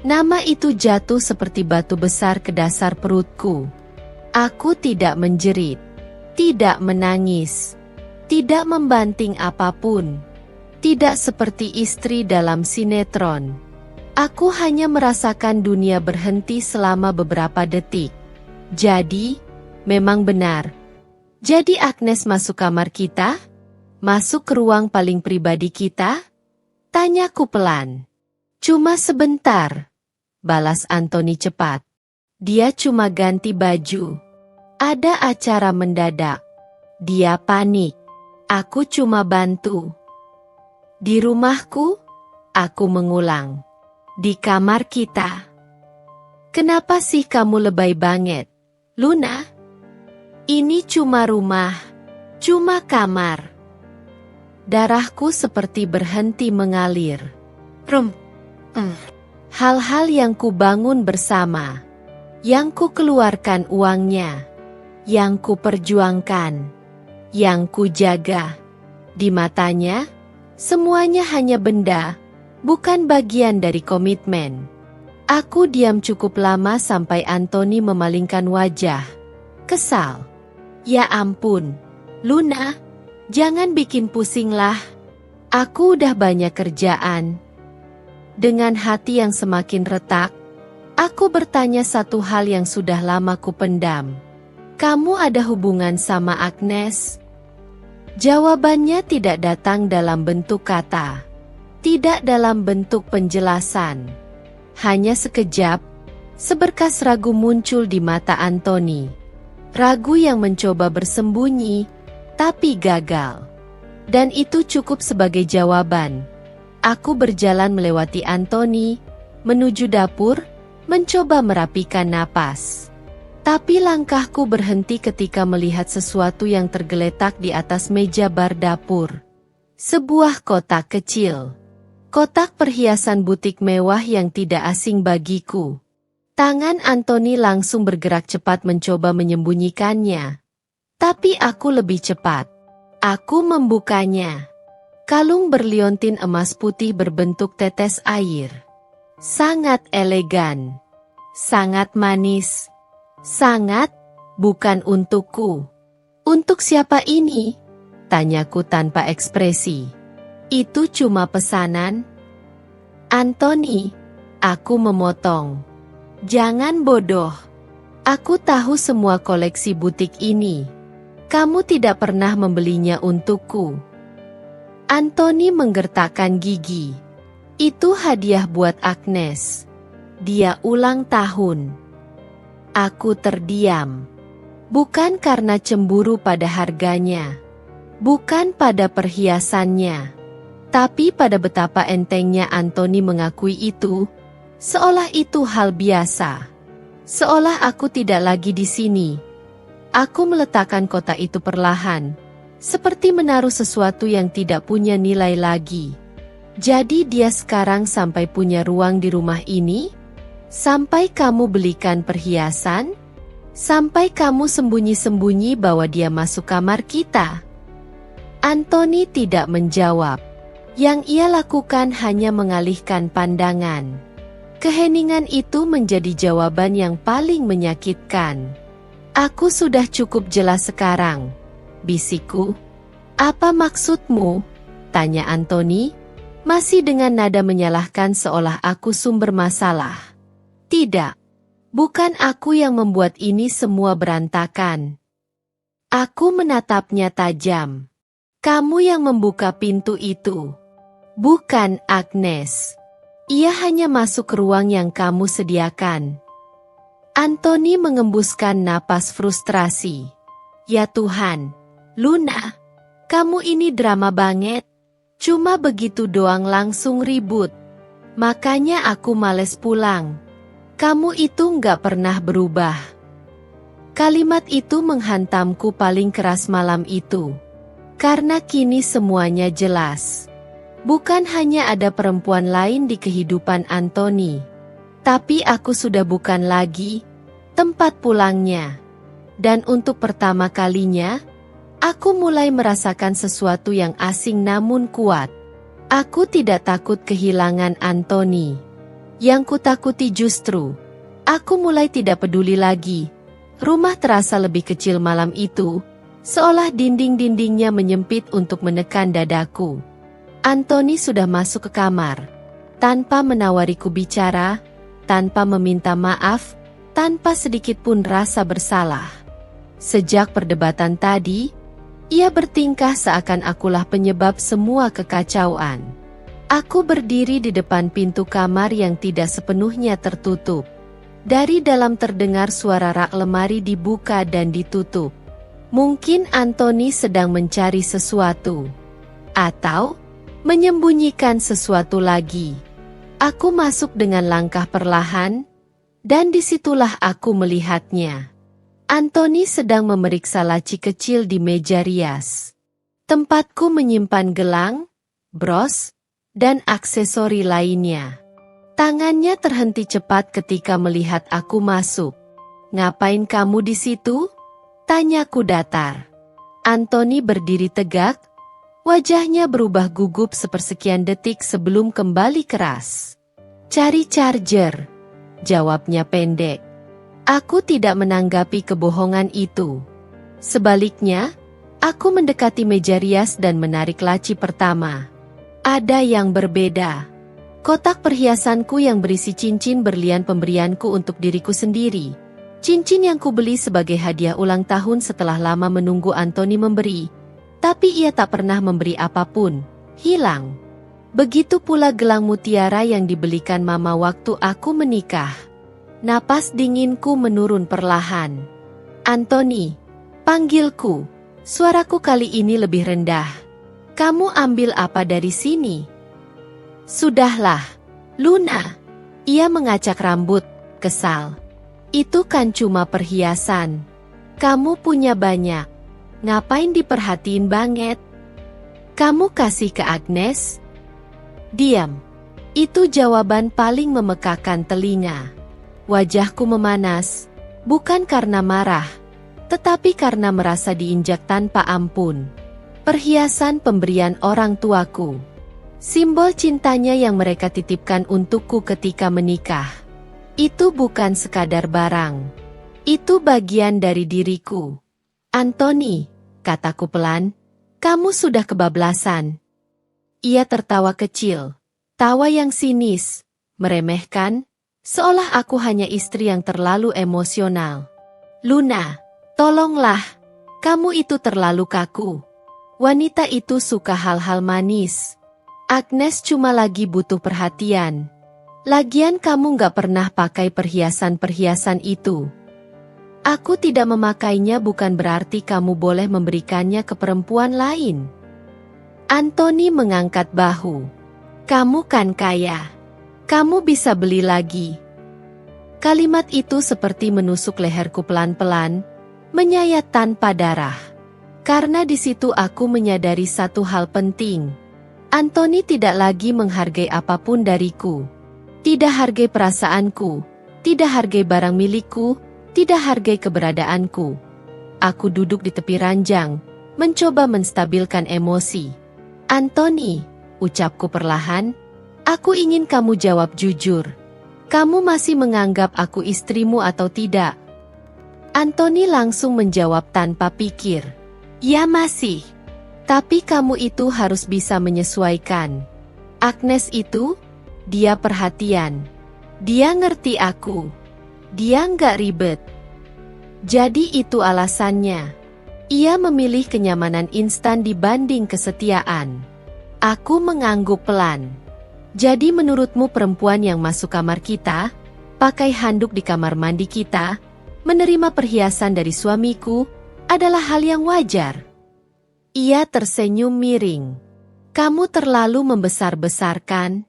Nama itu jatuh seperti batu besar ke dasar perutku. Aku tidak menjerit. Tidak menangis, tidak membanting apapun, tidak seperti istri dalam sinetron. Aku hanya merasakan dunia berhenti selama beberapa detik. Jadi, memang benar. Jadi Agnes masuk kamar kita? Masuk ke ruang paling pribadi kita? Tanyaku pelan. Cuma sebentar, balas Anthony cepat. Dia cuma ganti baju. Ada acara mendadak. Dia panik. Aku cuma bantu. Di rumahku? Aku mengulang. Di kamar kita. Kenapa sih kamu lebay banget, Luna? Ini cuma rumah. Cuma kamar. Darahku seperti berhenti mengalir. Hal-hal yang kubangun bersama. Yang ku keluarkan uangnya. Yang ku perjuangkan. Yang ku jaga. Di matanya, semuanya hanya benda, bukan bagian dari komitmen. Aku diam cukup lama sampai Anthony memalingkan wajah. Kesal. Ya ampun, Luna, jangan bikin pusing lah. Aku udah banyak kerjaan. Dengan hati yang semakin retak, aku bertanya satu hal yang sudah lama kupendam. Kamu ada hubungan sama Agnes? Jawabannya tidak datang dalam bentuk kata. Tidak dalam bentuk penjelasan. Hanya sekejap, seberkas ragu muncul di mata Anthony. Ragu yang mencoba bersembunyi, tapi gagal. Dan itu cukup sebagai jawaban. Aku berjalan melewati Anthony, menuju dapur, mencoba merapikan napas. Tapi langkahku berhenti ketika melihat sesuatu yang tergeletak di atas meja bar dapur. Sebuah kotak kecil. Kotak perhiasan butik mewah yang tidak asing bagiku. Tangan Anthony langsung bergerak cepat mencoba menyembunyikannya. Tapi aku lebih cepat. Aku membukanya. Kalung berliontin emas putih berbentuk tetes air. Sangat elegan. Sangat manis. Sangat, bukan untukku. Untuk siapa ini? Tanyaku tanpa ekspresi. Itu cuma pesanan. Anthony, aku memotong. Jangan bodoh. Aku tahu semua koleksi butik ini. Kamu tidak pernah membelinya untukku. Anthony menggertakkan gigi. Itu hadiah buat Agnes. Dia ulang tahun. Aku terdiam. Bukan karena cemburu pada harganya. Bukan pada perhiasannya. Tapi pada betapa entengnya Anthony mengakui itu. Seolah itu hal biasa. Seolah aku tidak lagi di sini. Aku meletakkan kotak itu perlahan. Seperti menaruh sesuatu yang tidak punya nilai lagi. Jadi dia sekarang sampai punya ruang di rumah ini? Sampai kamu belikan perhiasan? Sampai kamu sembunyi-sembunyi bawa dia masuk kamar kita? Anthony tidak menjawab. Yang ia lakukan hanya mengalihkan pandangan. Keheningan itu menjadi jawaban yang paling menyakitkan. Aku sudah cukup jelas sekarang. Bisikku. Apa maksudmu? Tanya Anthony, masih dengan nada menyalahkan seolah aku sumber masalah. Tidak. Bukan aku yang membuat ini semua berantakan. Aku menatapnya tajam. Kamu yang membuka pintu itu. Bukan Agnes. Ia hanya masuk ke ruang yang kamu sediakan. Anthony mengembuskan napas frustrasi. Ya Tuhan. Luna, kamu ini drama banget. Cuma begitu doang langsung ribut. Makanya aku males pulang. Kamu itu nggak pernah berubah. Kalimat itu menghantamku paling keras malam itu. Karena kini semuanya jelas. Bukan hanya ada perempuan lain di kehidupan Anthony. Tapi aku sudah bukan lagi tempat pulangnya. Dan untuk pertama kalinya, aku mulai merasakan sesuatu yang asing namun kuat. Aku tidak takut kehilangan Anthony. Yang kutakuti justru, aku mulai tidak peduli lagi. Rumah terasa lebih kecil malam itu, seolah dinding-dindingnya menyempit untuk menekan dadaku. Anthony sudah masuk ke kamar. tanpa menawariku bicara, tanpa meminta maaf, tanpa sedikit pun rasa bersalah. Sejak perdebatan tadi, ia bertingkah seakan akulah penyebab semua kekacauan. Aku berdiri di depan pintu kamar yang tidak sepenuhnya tertutup. Dari dalam terdengar suara rak lemari dibuka dan ditutup. Mungkin Anthony sedang mencari sesuatu. Atau menyembunyikan sesuatu lagi. Aku masuk dengan langkah perlahan, dan disitulah aku melihatnya. Anthony sedang memeriksa laci kecil di meja rias. Tempatku menyimpan gelang, bros, dan aksesori lainnya. Tangannya terhenti cepat ketika melihat aku masuk. "Ngapain kamu di situ?" tanyaku datar. Anthony berdiri tegak, wajahnya berubah gugup sepersekian detik sebelum kembali keras. "Cari charger," jawabnya pendek. Aku tidak menanggapi kebohongan itu. Sebaliknya, aku mendekati meja rias dan menarik laci pertama. Ada yang berbeda. Kotak perhiasanku yang berisi cincin berlian pemberianku untuk diriku sendiri. Cincin yang kubeli sebagai hadiah ulang tahun setelah lama menunggu Anthony memberi. Tapi ia tak pernah memberi apapun. Hilang. Begitu pula gelang mutiara yang dibelikan mama waktu aku menikah. Napas dinginku menurun perlahan. "Anthony," panggilku. Suaraku kali ini lebih rendah. "Kamu ambil apa dari sini?" "Sudahlah, Luna." Ia mengacak rambut, kesal. "Itu kan cuma perhiasan. Kamu punya banyak. Ngapain diperhatiin banget? Kamu kasih ke Agnes?" "Diam." Itu jawaban paling memekakan telinga. Wajahku memanas, bukan karena marah, tetapi karena merasa diinjak tanpa ampun. Perhiasan pemberian orang tuaku. Simbol cintanya yang mereka titipkan untukku ketika menikah. Itu bukan sekadar barang. Itu bagian dari diriku. "Anthony," kataku pelan, "kamu sudah kebablasan." Ia tertawa kecil. Tawa yang sinis, meremehkan, seolah aku hanya istri yang terlalu emosional. "Luna, tolonglah. Kamu itu terlalu kaku. Wanita itu suka hal-hal manis. Agnes cuma lagi butuh perhatian. Lagian kamu gak pernah pakai perhiasan-perhiasan itu. Aku tidak memakainya bukan berarti kamu boleh memberikannya ke perempuan lain." Anthony mengangkat bahu. "Kamu kan kaya. Kamu bisa beli lagi." Kalimat itu seperti menusuk leherku pelan-pelan, menyayat tanpa darah. Karena di situ aku menyadari satu hal penting. Anthony tidak lagi menghargai apapun dariku. Tidak hargai perasaanku, tidak hargai barang milikku, tidak hargai keberadaanku. Aku duduk di tepi ranjang, mencoba menstabilkan emosi. "Anthony," ucapku perlahan, "aku ingin kamu jawab jujur. Kamu masih menganggap aku istrimu atau tidak?" Anthony langsung menjawab tanpa pikir. "Ya masih. Tapi kamu itu harus bisa menyesuaikan. Agnes itu, dia perhatian. Dia ngerti aku. Dia nggak ribet. Jadi itu alasannya. Ia memilih kenyamanan instan dibanding kesetiaan." Aku mengangguk pelan. "Jadi menurutmu perempuan yang masuk kamar kita, pakai handuk di kamar mandi kita, menerima perhiasan dari suamiku, adalah hal yang wajar?" Ia tersenyum miring. "Kamu terlalu membesar-besarkan."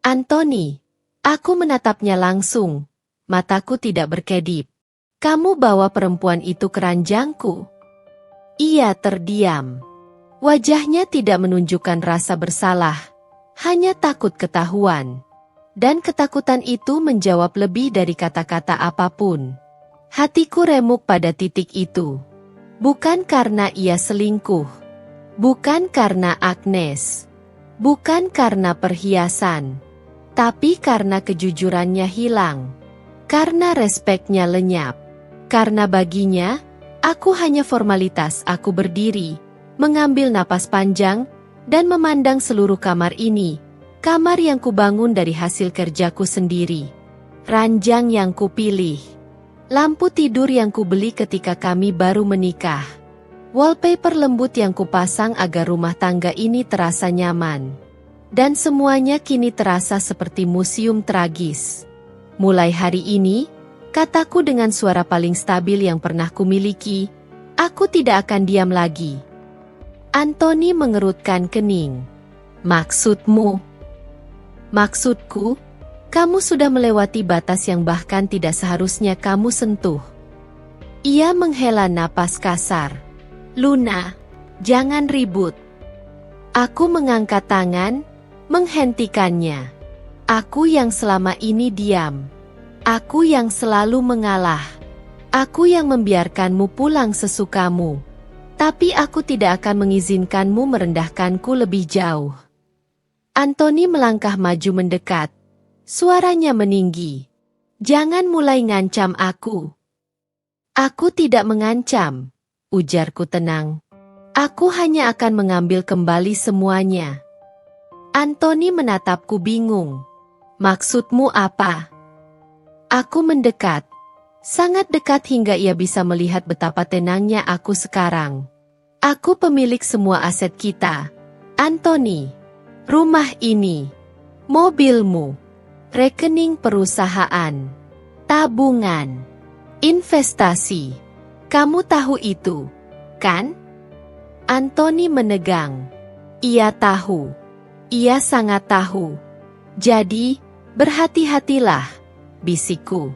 "Anthony," aku menatapnya langsung, mataku tidak berkedip. "Kamu bawa perempuan itu ke ranjangku." Ia terdiam. Wajahnya tidak menunjukkan rasa bersalah, hanya takut ketahuan. Dan ketakutan itu menjawab lebih dari kata-kata apapun. Hatiku remuk pada titik itu. Bukan karena ia selingkuh. Bukan karena Agnes. Bukan karena perhiasan. Tapi karena kejujurannya hilang. Karena respeknya lenyap. Karena baginya, aku hanya formalitas. Aku berdiri, mengambil napas panjang, dan memandang seluruh kamar ini, Kamar yang kubangun dari hasil kerjaku sendiri. Ranjang yang kupilih. Lampu tidur yang kubeli ketika kami baru menikah. Wallpaper lembut yang kupasang agar rumah tangga ini terasa nyaman. Dan semuanya kini terasa seperti museum tragis. Mulai hari ini, kataku dengan suara paling stabil yang pernah kumiliki, aku tidak akan diam lagi. Anthony mengerutkan kening. Maksudmu? Maksudku, kamu sudah melewati batas yang bahkan tidak seharusnya kamu sentuh. Ia menghela napas kasar. Luna, jangan ribut. Aku mengangkat tangan, menghentikannya. Aku yang selama ini diam. Aku yang selalu mengalah. Aku yang membiarkanmu pulang sesukamu. Tapi aku tidak akan mengizinkanmu merendahkanku lebih jauh. Anthony melangkah maju mendekat. Suaranya meninggi. Jangan mulai ngancam aku. Aku tidak mengancam, ujarku tenang. Aku hanya akan mengambil kembali semuanya. Anthony menatapku bingung. Maksudmu apa? Aku mendekat. Sangat dekat hingga ia bisa melihat betapa tenangnya aku sekarang. Aku pemilik semua aset kita. Anthony. Rumah ini, mobilmu, rekening perusahaan, tabungan, investasi. Kamu tahu itu, kan? Anthony menegang. Ia tahu. Ia sangat tahu. Jadi, berhati-hatilah, bisikku.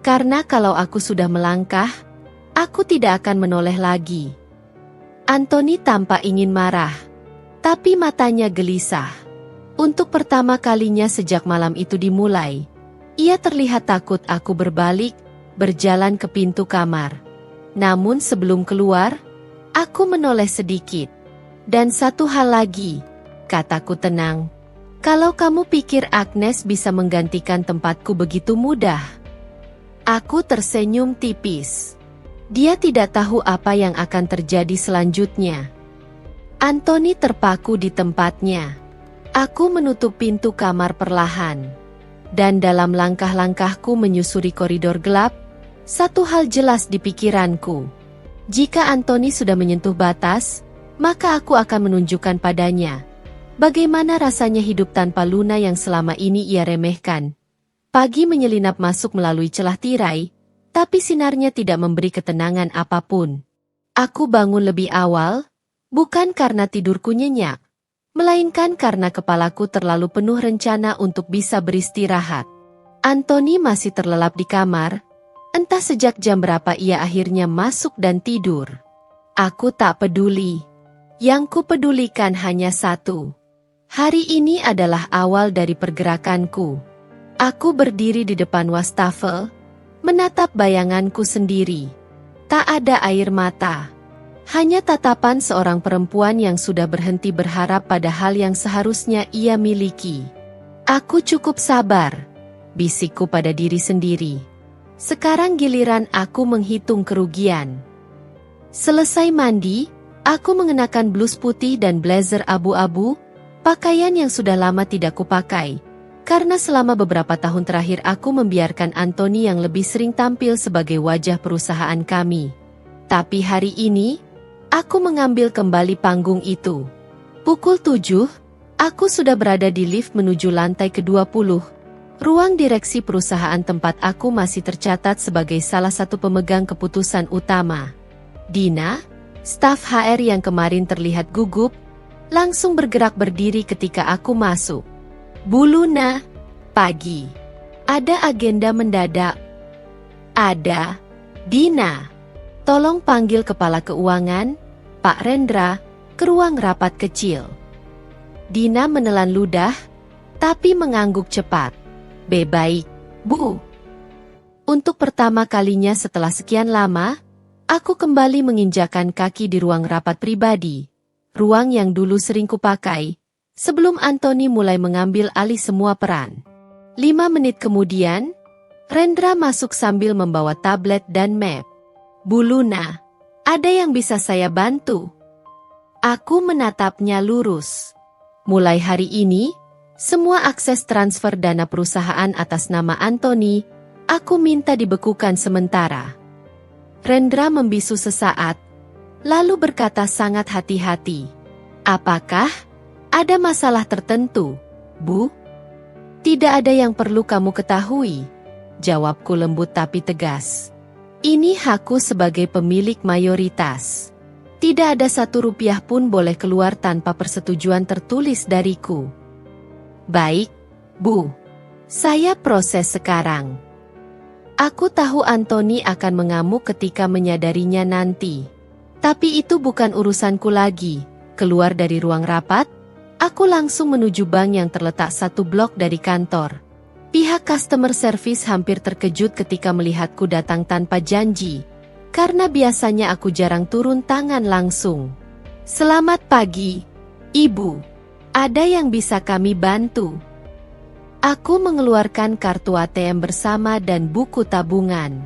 Karena kalau aku sudah melangkah, aku tidak akan menoleh lagi. Anthony tampak ingin marah. Tapi matanya gelisah. Untuk pertama kalinya sejak malam itu dimulai, ia terlihat takut. Aku berbalik, berjalan ke pintu kamar. Namun sebelum keluar, aku menoleh sedikit. Dan satu hal lagi, kataku tenang. Kalau kamu pikir Agnes bisa menggantikan tempatku begitu mudah. Aku tersenyum tipis. Dia tidak tahu apa yang akan terjadi selanjutnya. Anthony terpaku di tempatnya. Aku menutup pintu kamar perlahan. Dan dalam langkah-langkahku menyusuri koridor gelap, satu hal jelas di pikiranku. Jika Anthony sudah menyentuh batas, maka aku akan menunjukkan padanya bagaimana rasanya hidup tanpa Luna yang selama ini ia remehkan. Pagi menyelinap masuk melalui celah tirai, tapi sinarnya tidak memberi ketenangan apapun. Aku bangun lebih awal, bukan karena tidurku nyenyak, melainkan karena kepalaku terlalu penuh rencana untuk bisa beristirahat. Anthony masih terlelap di kamar, entah sejak jam berapa ia akhirnya masuk dan tidur. Aku tak peduli. Yang kupedulikan hanya satu. Hari ini adalah awal dari pergerakanku. Aku berdiri di depan wastafel, menatap bayanganku sendiri. Tak ada air mata. Hanya tatapan seorang perempuan yang sudah berhenti berharap pada hal yang seharusnya ia miliki. Aku cukup sabar, bisikku pada diri sendiri. Sekarang giliran aku menghitung kerugian. Selesai mandi, aku mengenakan blus putih dan blazer abu-abu, pakaian yang sudah lama tidak kupakai. Karena selama beberapa tahun terakhir aku membiarkan Anthony yang lebih sering tampil sebagai wajah perusahaan kami. Tapi hari ini, aku mengambil kembali panggung itu. Pukul 7, aku sudah berada di lift menuju lantai ke-20. Ruang direksi perusahaan tempat aku masih tercatat sebagai salah satu pemegang keputusan utama. Dina, staf HR yang kemarin terlihat gugup, langsung bergerak berdiri ketika aku masuk. Bu Luna, pagi. Ada agenda mendadak? Ada. Dina. Tolong panggil kepala keuangan, Pak Rendra, ke ruang rapat kecil. Dina menelan ludah, tapi mengangguk cepat. Baik, Bu. Untuk pertama kalinya setelah sekian lama, aku kembali menginjakan kaki di ruang rapat pribadi. Ruang yang dulu sering kupakai, sebelum Anthony mulai mengambil alih semua peran. 5 menit kemudian, Rendra masuk sambil membawa tablet dan map. Bu Luna, ada yang bisa saya bantu? Aku menatapnya lurus. Mulai hari ini, Semua akses transfer dana perusahaan atas nama Anthony, aku minta dibekukan sementara. Rendra membisu sesaat, lalu berkata sangat hati-hati. Apakah ada masalah tertentu, Bu? Tidak ada yang perlu kamu ketahui, jawabku lembut tapi tegas. Ini hakku sebagai pemilik mayoritas. Tidak ada 1 rupiah pun boleh keluar tanpa persetujuan tertulis dariku. Baik, Bu. Saya proses sekarang. Aku tahu Anthony akan mengamuk ketika menyadarinya nanti. Tapi itu bukan urusanku lagi. Keluar dari ruang rapat, aku langsung menuju bank yang terletak 1 blok dari kantor. Pihak customer service hampir terkejut ketika melihatku datang tanpa janji, karena biasanya aku jarang turun tangan langsung. Selamat pagi, Ibu. Ada yang bisa kami bantu? Aku mengeluarkan kartu ATM bersama dan buku tabungan.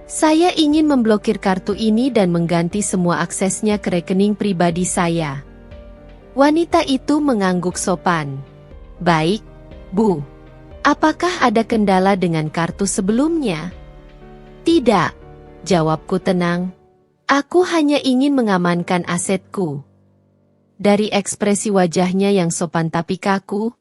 Saya ingin memblokir kartu ini dan mengganti semua aksesnya ke rekening pribadi saya. Wanita itu mengangguk sopan. Baik, Bu. Apakah ada kendala dengan kartu sebelumnya? Tidak, jawabku tenang. Aku hanya ingin mengamankan asetku. Dari ekspresi wajahnya yang sopan tapi kaku,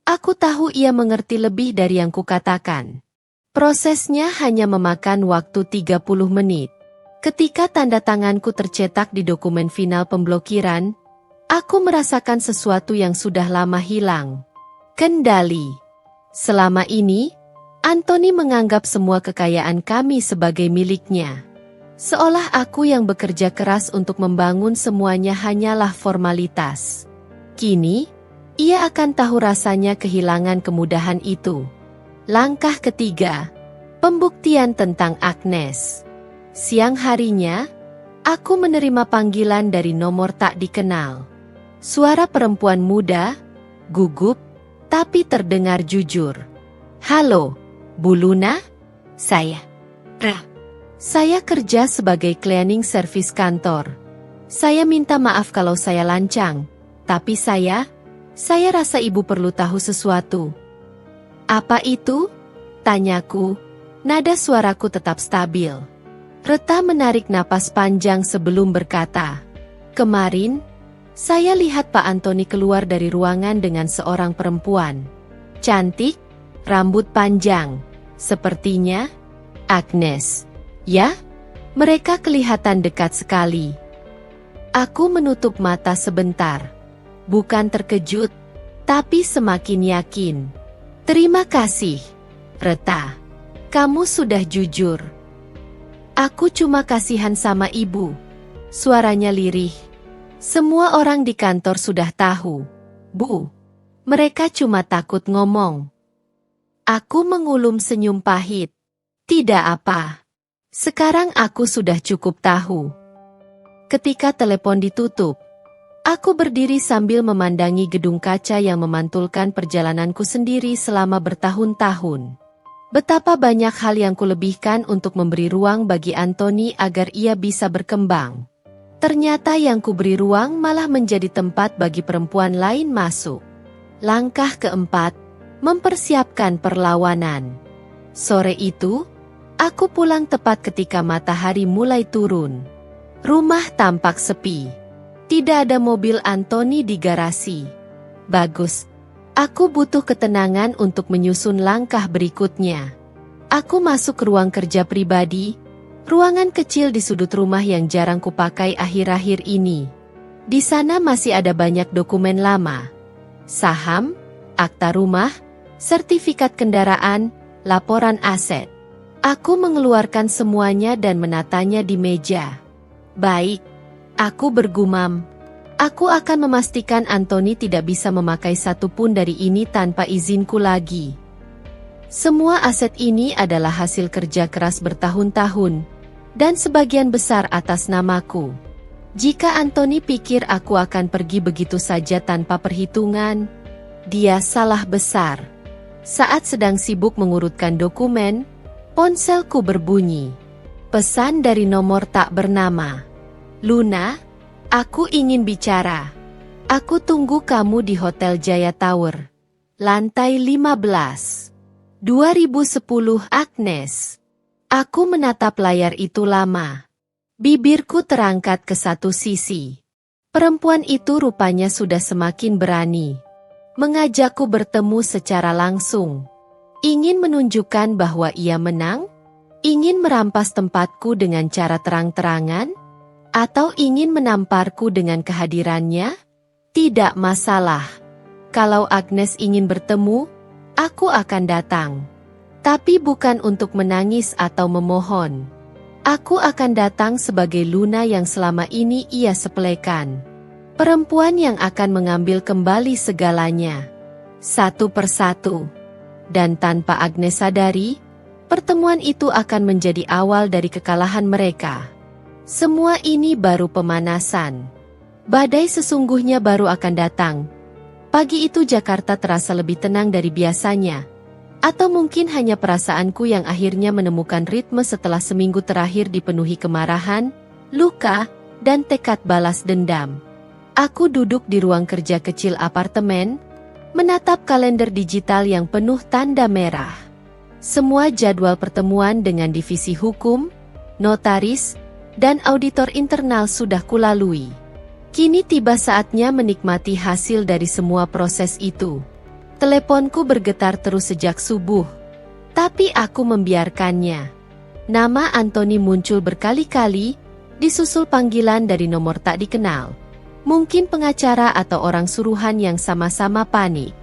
aku tahu ia mengerti lebih dari yang kukatakan. Prosesnya hanya memakan waktu 30 menit. Ketika tanda tanganku tercetak di dokumen final pemblokiran, aku merasakan sesuatu yang sudah lama hilang. Kendali. Selama ini, Anthony menganggap semua kekayaan kami sebagai miliknya. Seolah aku yang bekerja keras untuk membangun semuanya hanyalah formalitas. Kini, ia akan tahu rasanya kehilangan kemudahan itu. Langkah ketiga, pembuktian tentang Agnes. Siang harinya, aku menerima panggilan dari nomor tak dikenal. Suara perempuan muda, gugup, tapi terdengar jujur. Halo, Bu Luna? Saya kerja sebagai cleaning service kantor. Saya minta maaf kalau saya lancang, tapi saya rasa Ibu perlu tahu sesuatu. Apa itu? Tanyaku, nada suaraku tetap stabil. Reta menarik napas panjang sebelum berkata, kemarin, saya lihat Pak Anthony keluar dari ruangan dengan seorang perempuan. Cantik, rambut panjang, sepertinya Agnes. Ya, mereka kelihatan dekat sekali. Aku menutup mata sebentar. Bukan terkejut, tapi semakin yakin. Terima kasih, Reta. Kamu sudah jujur. Aku cuma kasihan sama Ibu. Suaranya lirih. Semua orang di kantor sudah tahu. Bu, mereka cuma takut ngomong. Aku mengulum senyum pahit. Tidak apa. Sekarang aku sudah cukup tahu. Ketika telepon ditutup, aku berdiri sambil memandangi gedung kaca yang memantulkan perjalananku sendiri selama bertahun-tahun. Betapa banyak hal yang kulebihkan untuk memberi ruang bagi Anthony agar ia bisa berkembang. Ternyata yang kuberi ruang malah menjadi tempat bagi perempuan lain masuk. Langkah keempat, mempersiapkan perlawanan. Sore itu, aku pulang tepat ketika matahari mulai turun. Rumah tampak sepi. Tidak ada mobil Anthony di garasi. Bagus. Aku butuh ketenangan untuk menyusun langkah berikutnya. Aku masuk ke ruang kerja pribadi, ruangan kecil di sudut rumah yang jarang kupakai akhir-akhir ini. Di sana masih ada banyak dokumen lama. Saham, akta rumah, sertifikat kendaraan, laporan aset. Aku mengeluarkan semuanya dan menatanya di meja. Baik, aku bergumam. Aku akan memastikan Anthony tidak bisa memakai satupun dari ini tanpa izinku lagi. Semua aset ini adalah hasil kerja keras bertahun-tahun, dan sebagian besar atas namaku. Jika Anthony pikir aku akan pergi begitu saja tanpa perhitungan, dia salah besar. Saat sedang sibuk mengurutkan dokumen, ponselku berbunyi. Pesan dari nomor tak bernama. Luna, aku ingin bicara. Aku tunggu kamu di Hotel Jaya Tower. Lantai 15. 2010 Agnes. Aku menatap layar itu lama. Bibirku terangkat ke satu sisi. Perempuan itu rupanya sudah semakin berani. Mengajakku bertemu secara langsung. Ingin menunjukkan bahwa ia menang? Ingin merampas tempatku dengan cara terang-terangan? Atau ingin menamparku dengan kehadirannya? Tidak masalah. Kalau Agnes ingin bertemu, aku akan datang. Tapi bukan untuk menangis atau memohon. Aku akan datang sebagai Luna yang selama ini ia sepelekan. Perempuan yang akan mengambil kembali segalanya. Satu persatu. Dan tanpa Agnes sadari, pertemuan itu akan menjadi awal dari kekalahan mereka. Semua ini baru pemanasan. Badai sesungguhnya baru akan datang. Pagi itu Jakarta terasa lebih tenang dari biasanya. Atau mungkin hanya perasaanku yang akhirnya menemukan ritme setelah seminggu terakhir dipenuhi kemarahan, luka, dan tekad balas dendam. Aku duduk di ruang kerja kecil apartemen, menatap kalender digital yang penuh tanda merah. Semua jadwal pertemuan dengan divisi hukum, notaris, dan auditor internal sudah kulalui. Kini tiba saatnya menikmati hasil dari semua proses itu. Teleponku bergetar terus sejak subuh. Tapi aku membiarkannya. Nama Anthony muncul berkali-kali, disusul panggilan dari nomor tak dikenal. Mungkin pengacara atau orang suruhan yang sama-sama panik.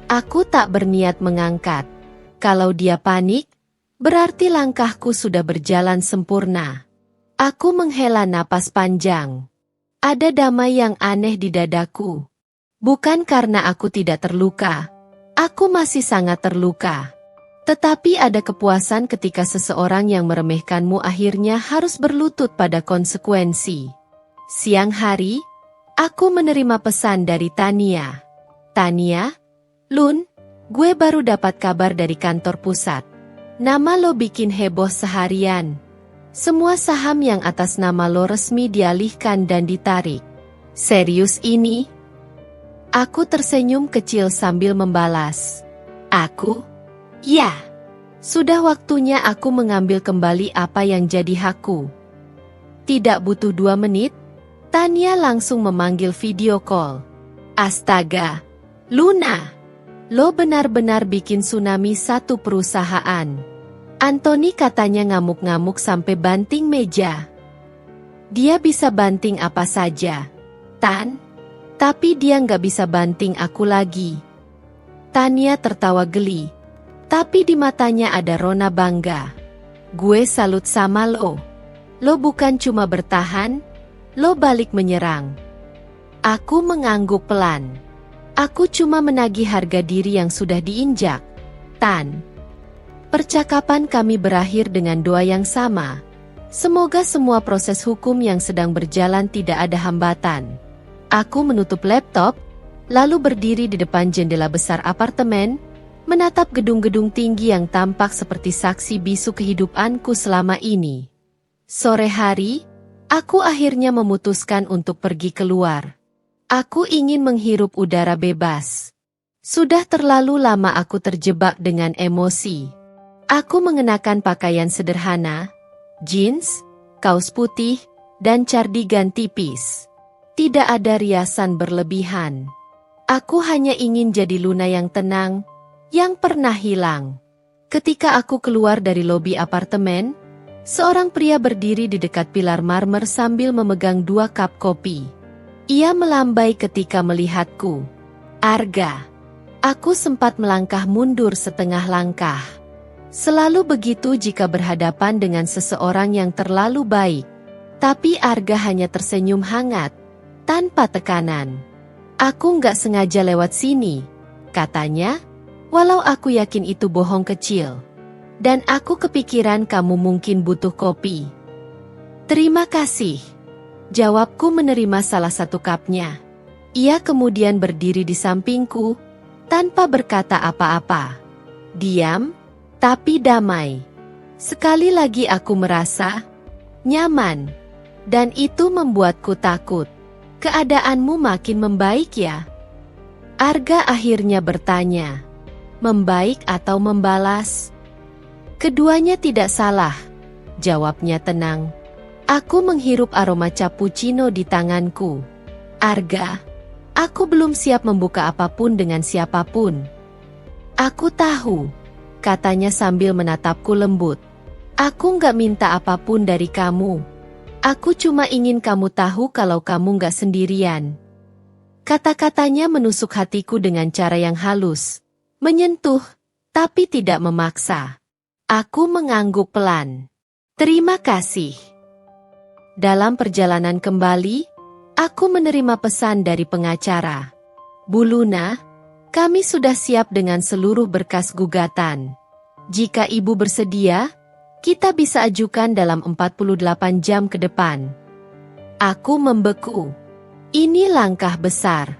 Aku tak berniat mengangkat. Kalau dia panik, berarti langkahku sudah berjalan sempurna. Aku menghela napas panjang. Ada damai yang aneh di dadaku. Bukan karena aku tidak terluka. Aku masih sangat terluka. Tetapi ada kepuasan ketika seseorang yang meremehkanmu akhirnya harus berlutut pada konsekuensi. Siang hari, aku menerima pesan dari Tania. Tania, Lun, gue baru dapat kabar dari kantor pusat. Nama lo bikin heboh seharian. Semua saham yang atas nama lo resmi dialihkan dan ditarik. Serius ini? Aku tersenyum kecil sambil membalas. Aku? Ya. Sudah waktunya aku mengambil kembali apa yang jadi hakku. Tidak butuh 2 menit, Tania langsung memanggil video call. Astaga, Luna, lo benar-benar bikin tsunami satu perusahaan. Anthony katanya ngamuk-ngamuk sampai banting meja. Dia bisa banting apa saja, Tan. Tapi dia nggak bisa banting aku lagi. Tania tertawa geli. Tapi di matanya ada rona bangga. Gue salut sama lo. Lo bukan cuma bertahan, lo balik menyerang. Aku mengangguk pelan. Aku cuma menagih harga diri yang sudah diinjak, Tan. Percakapan kami berakhir dengan doa yang sama. Semoga semua proses hukum yang sedang berjalan tidak ada hambatan. Aku menutup laptop, lalu berdiri di depan jendela besar apartemen, menatap gedung-gedung tinggi yang tampak seperti saksi bisu kehidupanku selama ini. Sore hari, aku akhirnya memutuskan untuk pergi keluar. Aku ingin menghirup udara bebas. Sudah terlalu lama aku terjebak dengan emosi. Aku mengenakan pakaian sederhana, jeans, kaos putih, dan cardigan tipis. Tidak ada riasan berlebihan. Aku hanya ingin jadi Luna yang tenang, yang pernah hilang. Ketika aku keluar dari lobi apartemen, seorang pria berdiri di dekat pilar marmer sambil memegang 2 cup kopi. Ia melambai ketika melihatku. Arga. Aku sempat melangkah mundur setengah langkah. Selalu begitu jika berhadapan dengan seseorang yang terlalu baik. Tapi Arga hanya tersenyum hangat, tanpa tekanan. Aku nggak sengaja lewat sini, katanya, walau aku yakin itu bohong kecil. Dan aku kepikiran kamu mungkin butuh kopi. Terima kasih. Jawabku menerima salah satu cupnya. Ia kemudian berdiri di sampingku, tanpa berkata apa-apa. Diam, tapi damai. Sekali lagi aku merasa nyaman. Dan itu membuatku takut. Keadaanmu makin membaik ya? Arga akhirnya bertanya, membaik atau membalas? Keduanya tidak salah, jawabnya tenang. Aku menghirup aroma cappuccino di tanganku. Arga, aku belum siap membuka apapun dengan siapapun. Aku tahu, katanya sambil menatapku lembut. Aku nggak minta apapun dari kamu. Aku cuma ingin kamu tahu kalau kamu nggak sendirian. Kata-katanya menusuk hatiku dengan cara yang halus, menyentuh, tapi tidak memaksa. Aku mengangguk pelan. Terima kasih. Dalam perjalanan kembali, aku menerima pesan dari pengacara. Bu Luna, kami sudah siap dengan seluruh berkas gugatan. Jika ibu bersedia, kita bisa ajukan dalam 48 jam ke depan. Aku membeku. Ini langkah besar.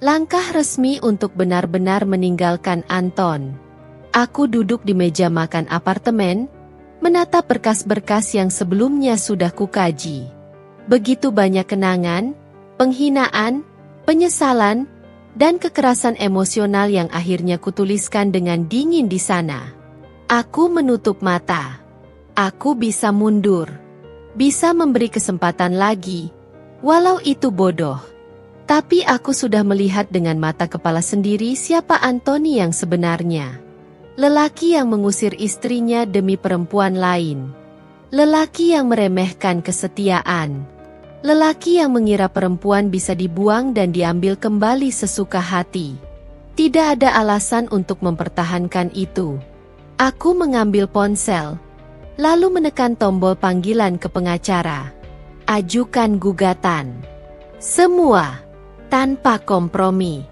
Langkah resmi untuk benar-benar meninggalkan Anton. Aku duduk di meja makan apartemen, menatap berkas-berkas yang sebelumnya sudah kukaji. Begitu banyak kenangan, penghinaan, penyesalan, dan kekerasan emosional yang akhirnya kutuliskan dengan dingin di sana. Aku menutup mata. Aku bisa mundur. Bisa memberi kesempatan lagi. Walau itu bodoh. Tapi aku sudah melihat dengan mata kepala sendiri siapa Anthony yang sebenarnya. Lelaki yang mengusir istrinya demi perempuan lain. Lelaki yang meremehkan kesetiaan. Lelaki yang mengira perempuan bisa dibuang dan diambil kembali sesuka hati. Tidak ada alasan untuk mempertahankan itu. Aku mengambil ponsel, lalu menekan tombol panggilan ke pengacara. Ajukan gugatan. Semua, tanpa kompromi.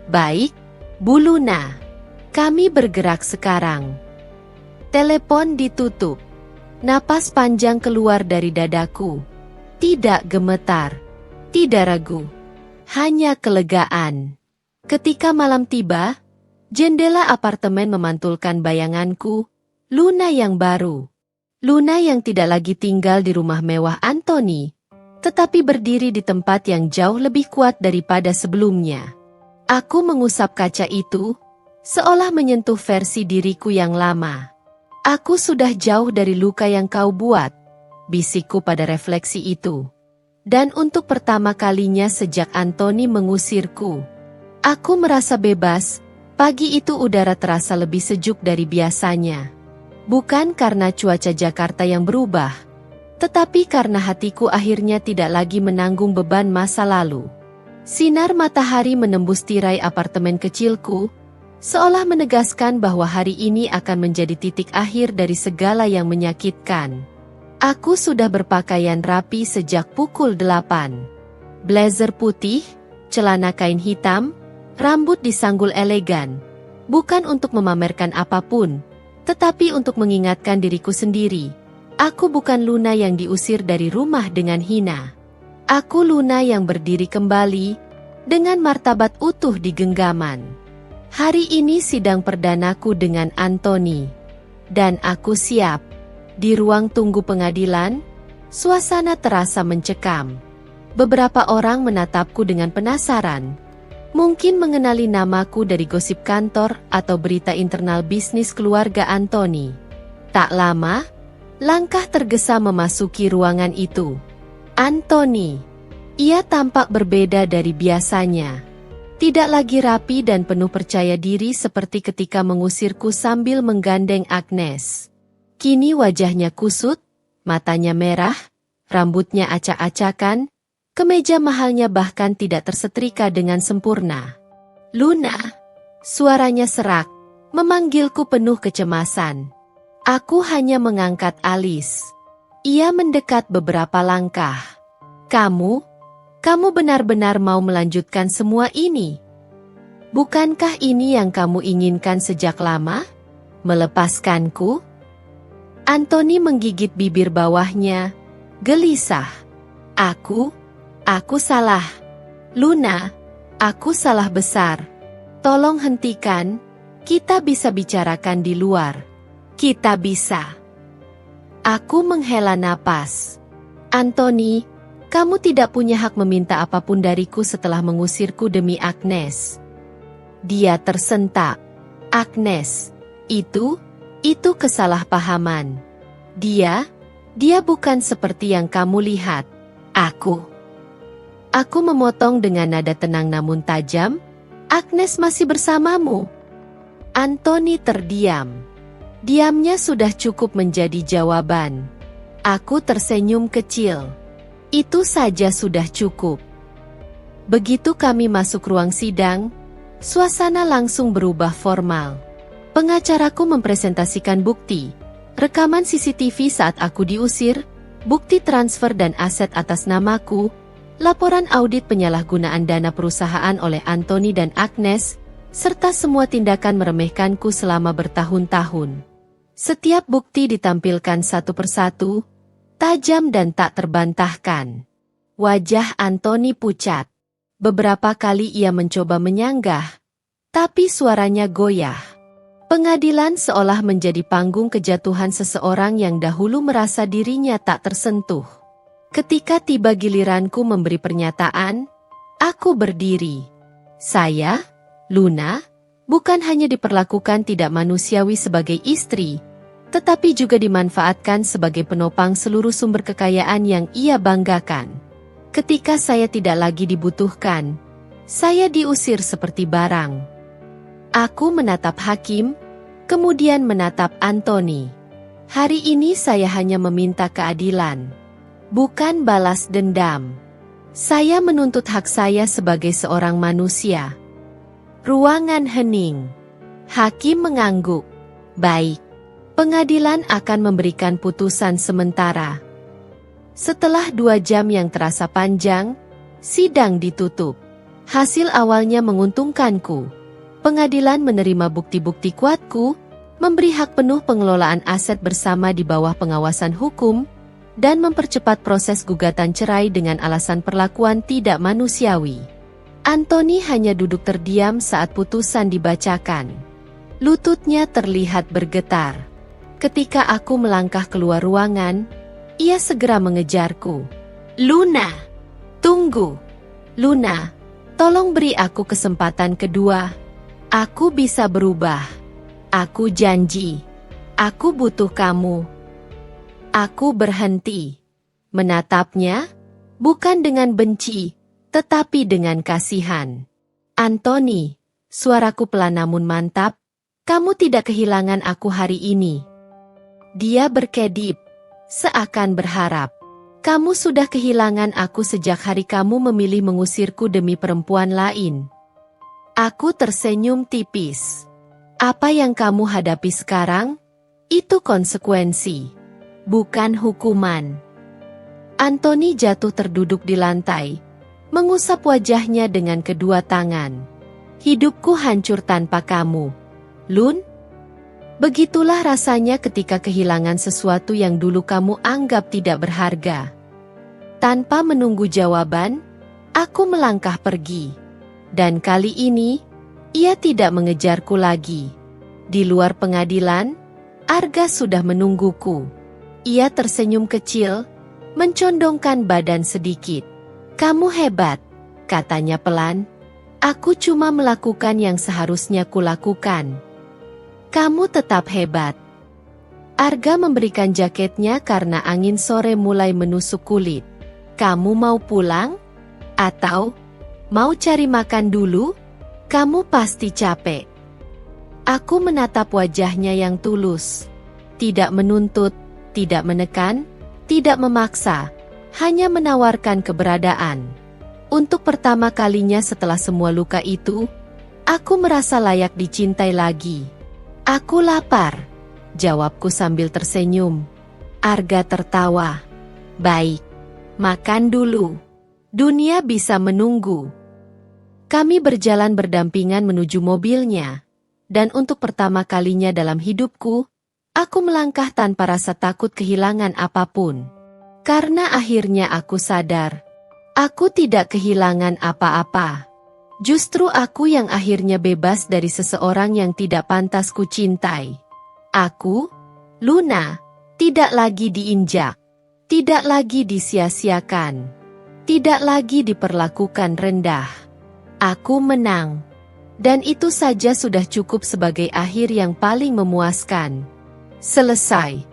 Baik, Bu Luna. Kami bergerak sekarang. Telepon ditutup. Napas panjang keluar dari dadaku. Tidak gemetar. Tidak ragu. Hanya kelegaan. Ketika malam tiba, jendela apartemen memantulkan bayanganku, Luna yang baru. Luna yang tidak lagi tinggal di rumah mewah Anthony, tetapi berdiri di tempat yang jauh lebih kuat daripada sebelumnya. Aku mengusap kaca itu, seolah menyentuh versi diriku yang lama. Aku sudah jauh dari luka yang kau buat, bisikku pada refleksi itu. Dan untuk pertama kalinya sejak Anthony mengusirku, aku merasa bebas. Pagi itu udara terasa lebih sejuk dari biasanya. Bukan karena cuaca Jakarta yang berubah, tetapi karena hatiku akhirnya tidak lagi menanggung beban masa lalu. Sinar matahari menembus tirai apartemen kecilku, seolah menegaskan bahwa hari ini akan menjadi titik akhir dari segala yang menyakitkan. Aku sudah berpakaian rapi sejak pukul 8. Blazer putih, celana kain hitam, rambut disanggul elegan. Bukan untuk memamerkan apapun, tetapi untuk mengingatkan diriku sendiri. Aku bukan Luna yang diusir dari rumah dengan hina. Aku Luna yang berdiri kembali, dengan martabat utuh di genggaman. Hari ini sidang perdanaku dengan Anthony. Dan aku siap. Di ruang tunggu pengadilan, suasana terasa mencekam. Beberapa orang menatapku dengan penasaran. Mungkin mengenali namaku dari gosip kantor atau berita internal bisnis keluarga Anthony. Tak lama, langkah tergesa memasuki ruangan itu. Anthony. Ia tampak berbeda dari biasanya. Tidak lagi rapi dan penuh percaya diri seperti ketika mengusirku sambil menggandeng Agnes. Kini wajahnya kusut, matanya merah, rambutnya acak-acakan, kemeja mahalnya bahkan tidak tersetrika dengan sempurna. Luna, suaranya serak, memanggilku penuh kecemasan. Aku hanya mengangkat alis. Ia mendekat beberapa langkah. Kamu benar-benar mau melanjutkan semua ini? Bukankah ini yang kamu inginkan sejak lama? Melepaskanku? Anthony menggigit bibir bawahnya, gelisah. Aku salah. Luna, aku salah besar. Tolong hentikan, kita bisa bicarakan di luar. Kita bisa. Aku menghela napas. Anthony, Kamu tidak punya hak meminta apapun dariku setelah mengusirku demi Agnes. Dia tersentak. Agnes, itu kesalahpahaman. Dia bukan seperti yang kamu lihat. Aku memotong dengan nada tenang namun tajam. Agnes masih bersamamu. Anthony terdiam. Diamnya sudah cukup menjadi jawaban. Aku tersenyum kecil. Itu saja sudah cukup. Begitu kami masuk ruang sidang, suasana langsung berubah formal. Pengacaraku mempresentasikan bukti, rekaman CCTV saat aku diusir, bukti transfer dan aset atas namaku, laporan audit penyalahgunaan dana perusahaan oleh Anthony dan Agnes, serta semua tindakan meremehkanku selama bertahun-tahun. Setiap bukti ditampilkan satu persatu, tajam dan tak terbantahkan. Wajah Anthony pucat. Beberapa kali ia mencoba menyanggah, tapi suaranya goyah. Pengadilan seolah menjadi panggung kejatuhan seseorang yang dahulu merasa dirinya tak tersentuh. Ketika tiba giliranku memberi pernyataan, aku berdiri. Saya, Luna, bukan hanya diperlakukan tidak manusiawi sebagai istri, tetapi juga dimanfaatkan sebagai penopang seluruh sumber kekayaan yang ia banggakan. Ketika saya tidak lagi dibutuhkan, saya diusir seperti barang. Aku menatap hakim, kemudian menatap Anthony. Hari ini saya hanya meminta keadilan, bukan balas dendam. Saya menuntut hak saya sebagai seorang manusia. Ruangan hening. Hakim mengangguk. Baik. Pengadilan akan memberikan putusan sementara. Setelah 2 jam yang terasa panjang, sidang ditutup. Hasil awalnya menguntungkanku. Pengadilan menerima bukti-bukti kuatku, memberi hak penuh pengelolaan aset bersama di bawah pengawasan hukum, dan mempercepat proses gugatan cerai dengan alasan perlakuan tidak manusiawi. Anthony hanya duduk terdiam saat putusan dibacakan. Lututnya terlihat bergetar. Ketika aku melangkah keluar ruangan, ia segera mengejarku. Luna, tunggu. Luna, tolong beri aku kesempatan kedua. Aku bisa berubah. Aku janji. Aku butuh kamu. Aku berhenti. Menatapnya, bukan dengan benci, tetapi dengan kasihan. Anthony, suaraku pelan namun mantap, kamu tidak kehilangan aku hari ini. Dia berkedip, seakan berharap. Kamu sudah kehilangan aku sejak hari kamu memilih mengusirku demi perempuan lain. Aku tersenyum tipis. Apa yang kamu hadapi sekarang? Itu konsekuensi, bukan hukuman. Anthony jatuh terduduk di lantai, mengusap wajahnya dengan kedua tangan. Hidupku hancur tanpa kamu, Lun. Begitulah rasanya ketika kehilangan sesuatu yang dulu kamu anggap tidak berharga. Tanpa menunggu jawaban, aku melangkah pergi. Dan kali ini, ia tidak mengejarku lagi. Di luar pengadilan, Arga sudah menungguku. Ia tersenyum kecil, mencondongkan badan sedikit. Kamu hebat, katanya pelan. Aku cuma melakukan yang seharusnya kulakukan. Kamu tetap hebat. Arga memberikan jaketnya karena angin sore mulai menusuk kulit. Kamu mau pulang? Atau mau cari makan dulu? Kamu pasti capek. Aku menatap wajahnya yang tulus. Tidak menuntut, tidak menekan, tidak memaksa, hanya menawarkan keberadaan. Untuk pertama kalinya setelah semua luka itu, aku merasa layak dicintai lagi. Aku lapar, jawabku sambil tersenyum. Arga tertawa. Baik, makan dulu. Dunia bisa menunggu. Kami berjalan berdampingan menuju mobilnya. Dan untuk pertama kalinya dalam hidupku, aku melangkah tanpa rasa takut kehilangan apapun. Karena akhirnya aku sadar, aku tidak kehilangan apa-apa. Justru aku yang akhirnya bebas dari seseorang yang tidak pantas ku cintai. Aku, Luna, tidak lagi diinjak, tidak lagi disia-siakan. Tidak lagi diperlakukan rendah. Aku menang. Dan itu saja sudah cukup sebagai akhir yang paling memuaskan. Selesai.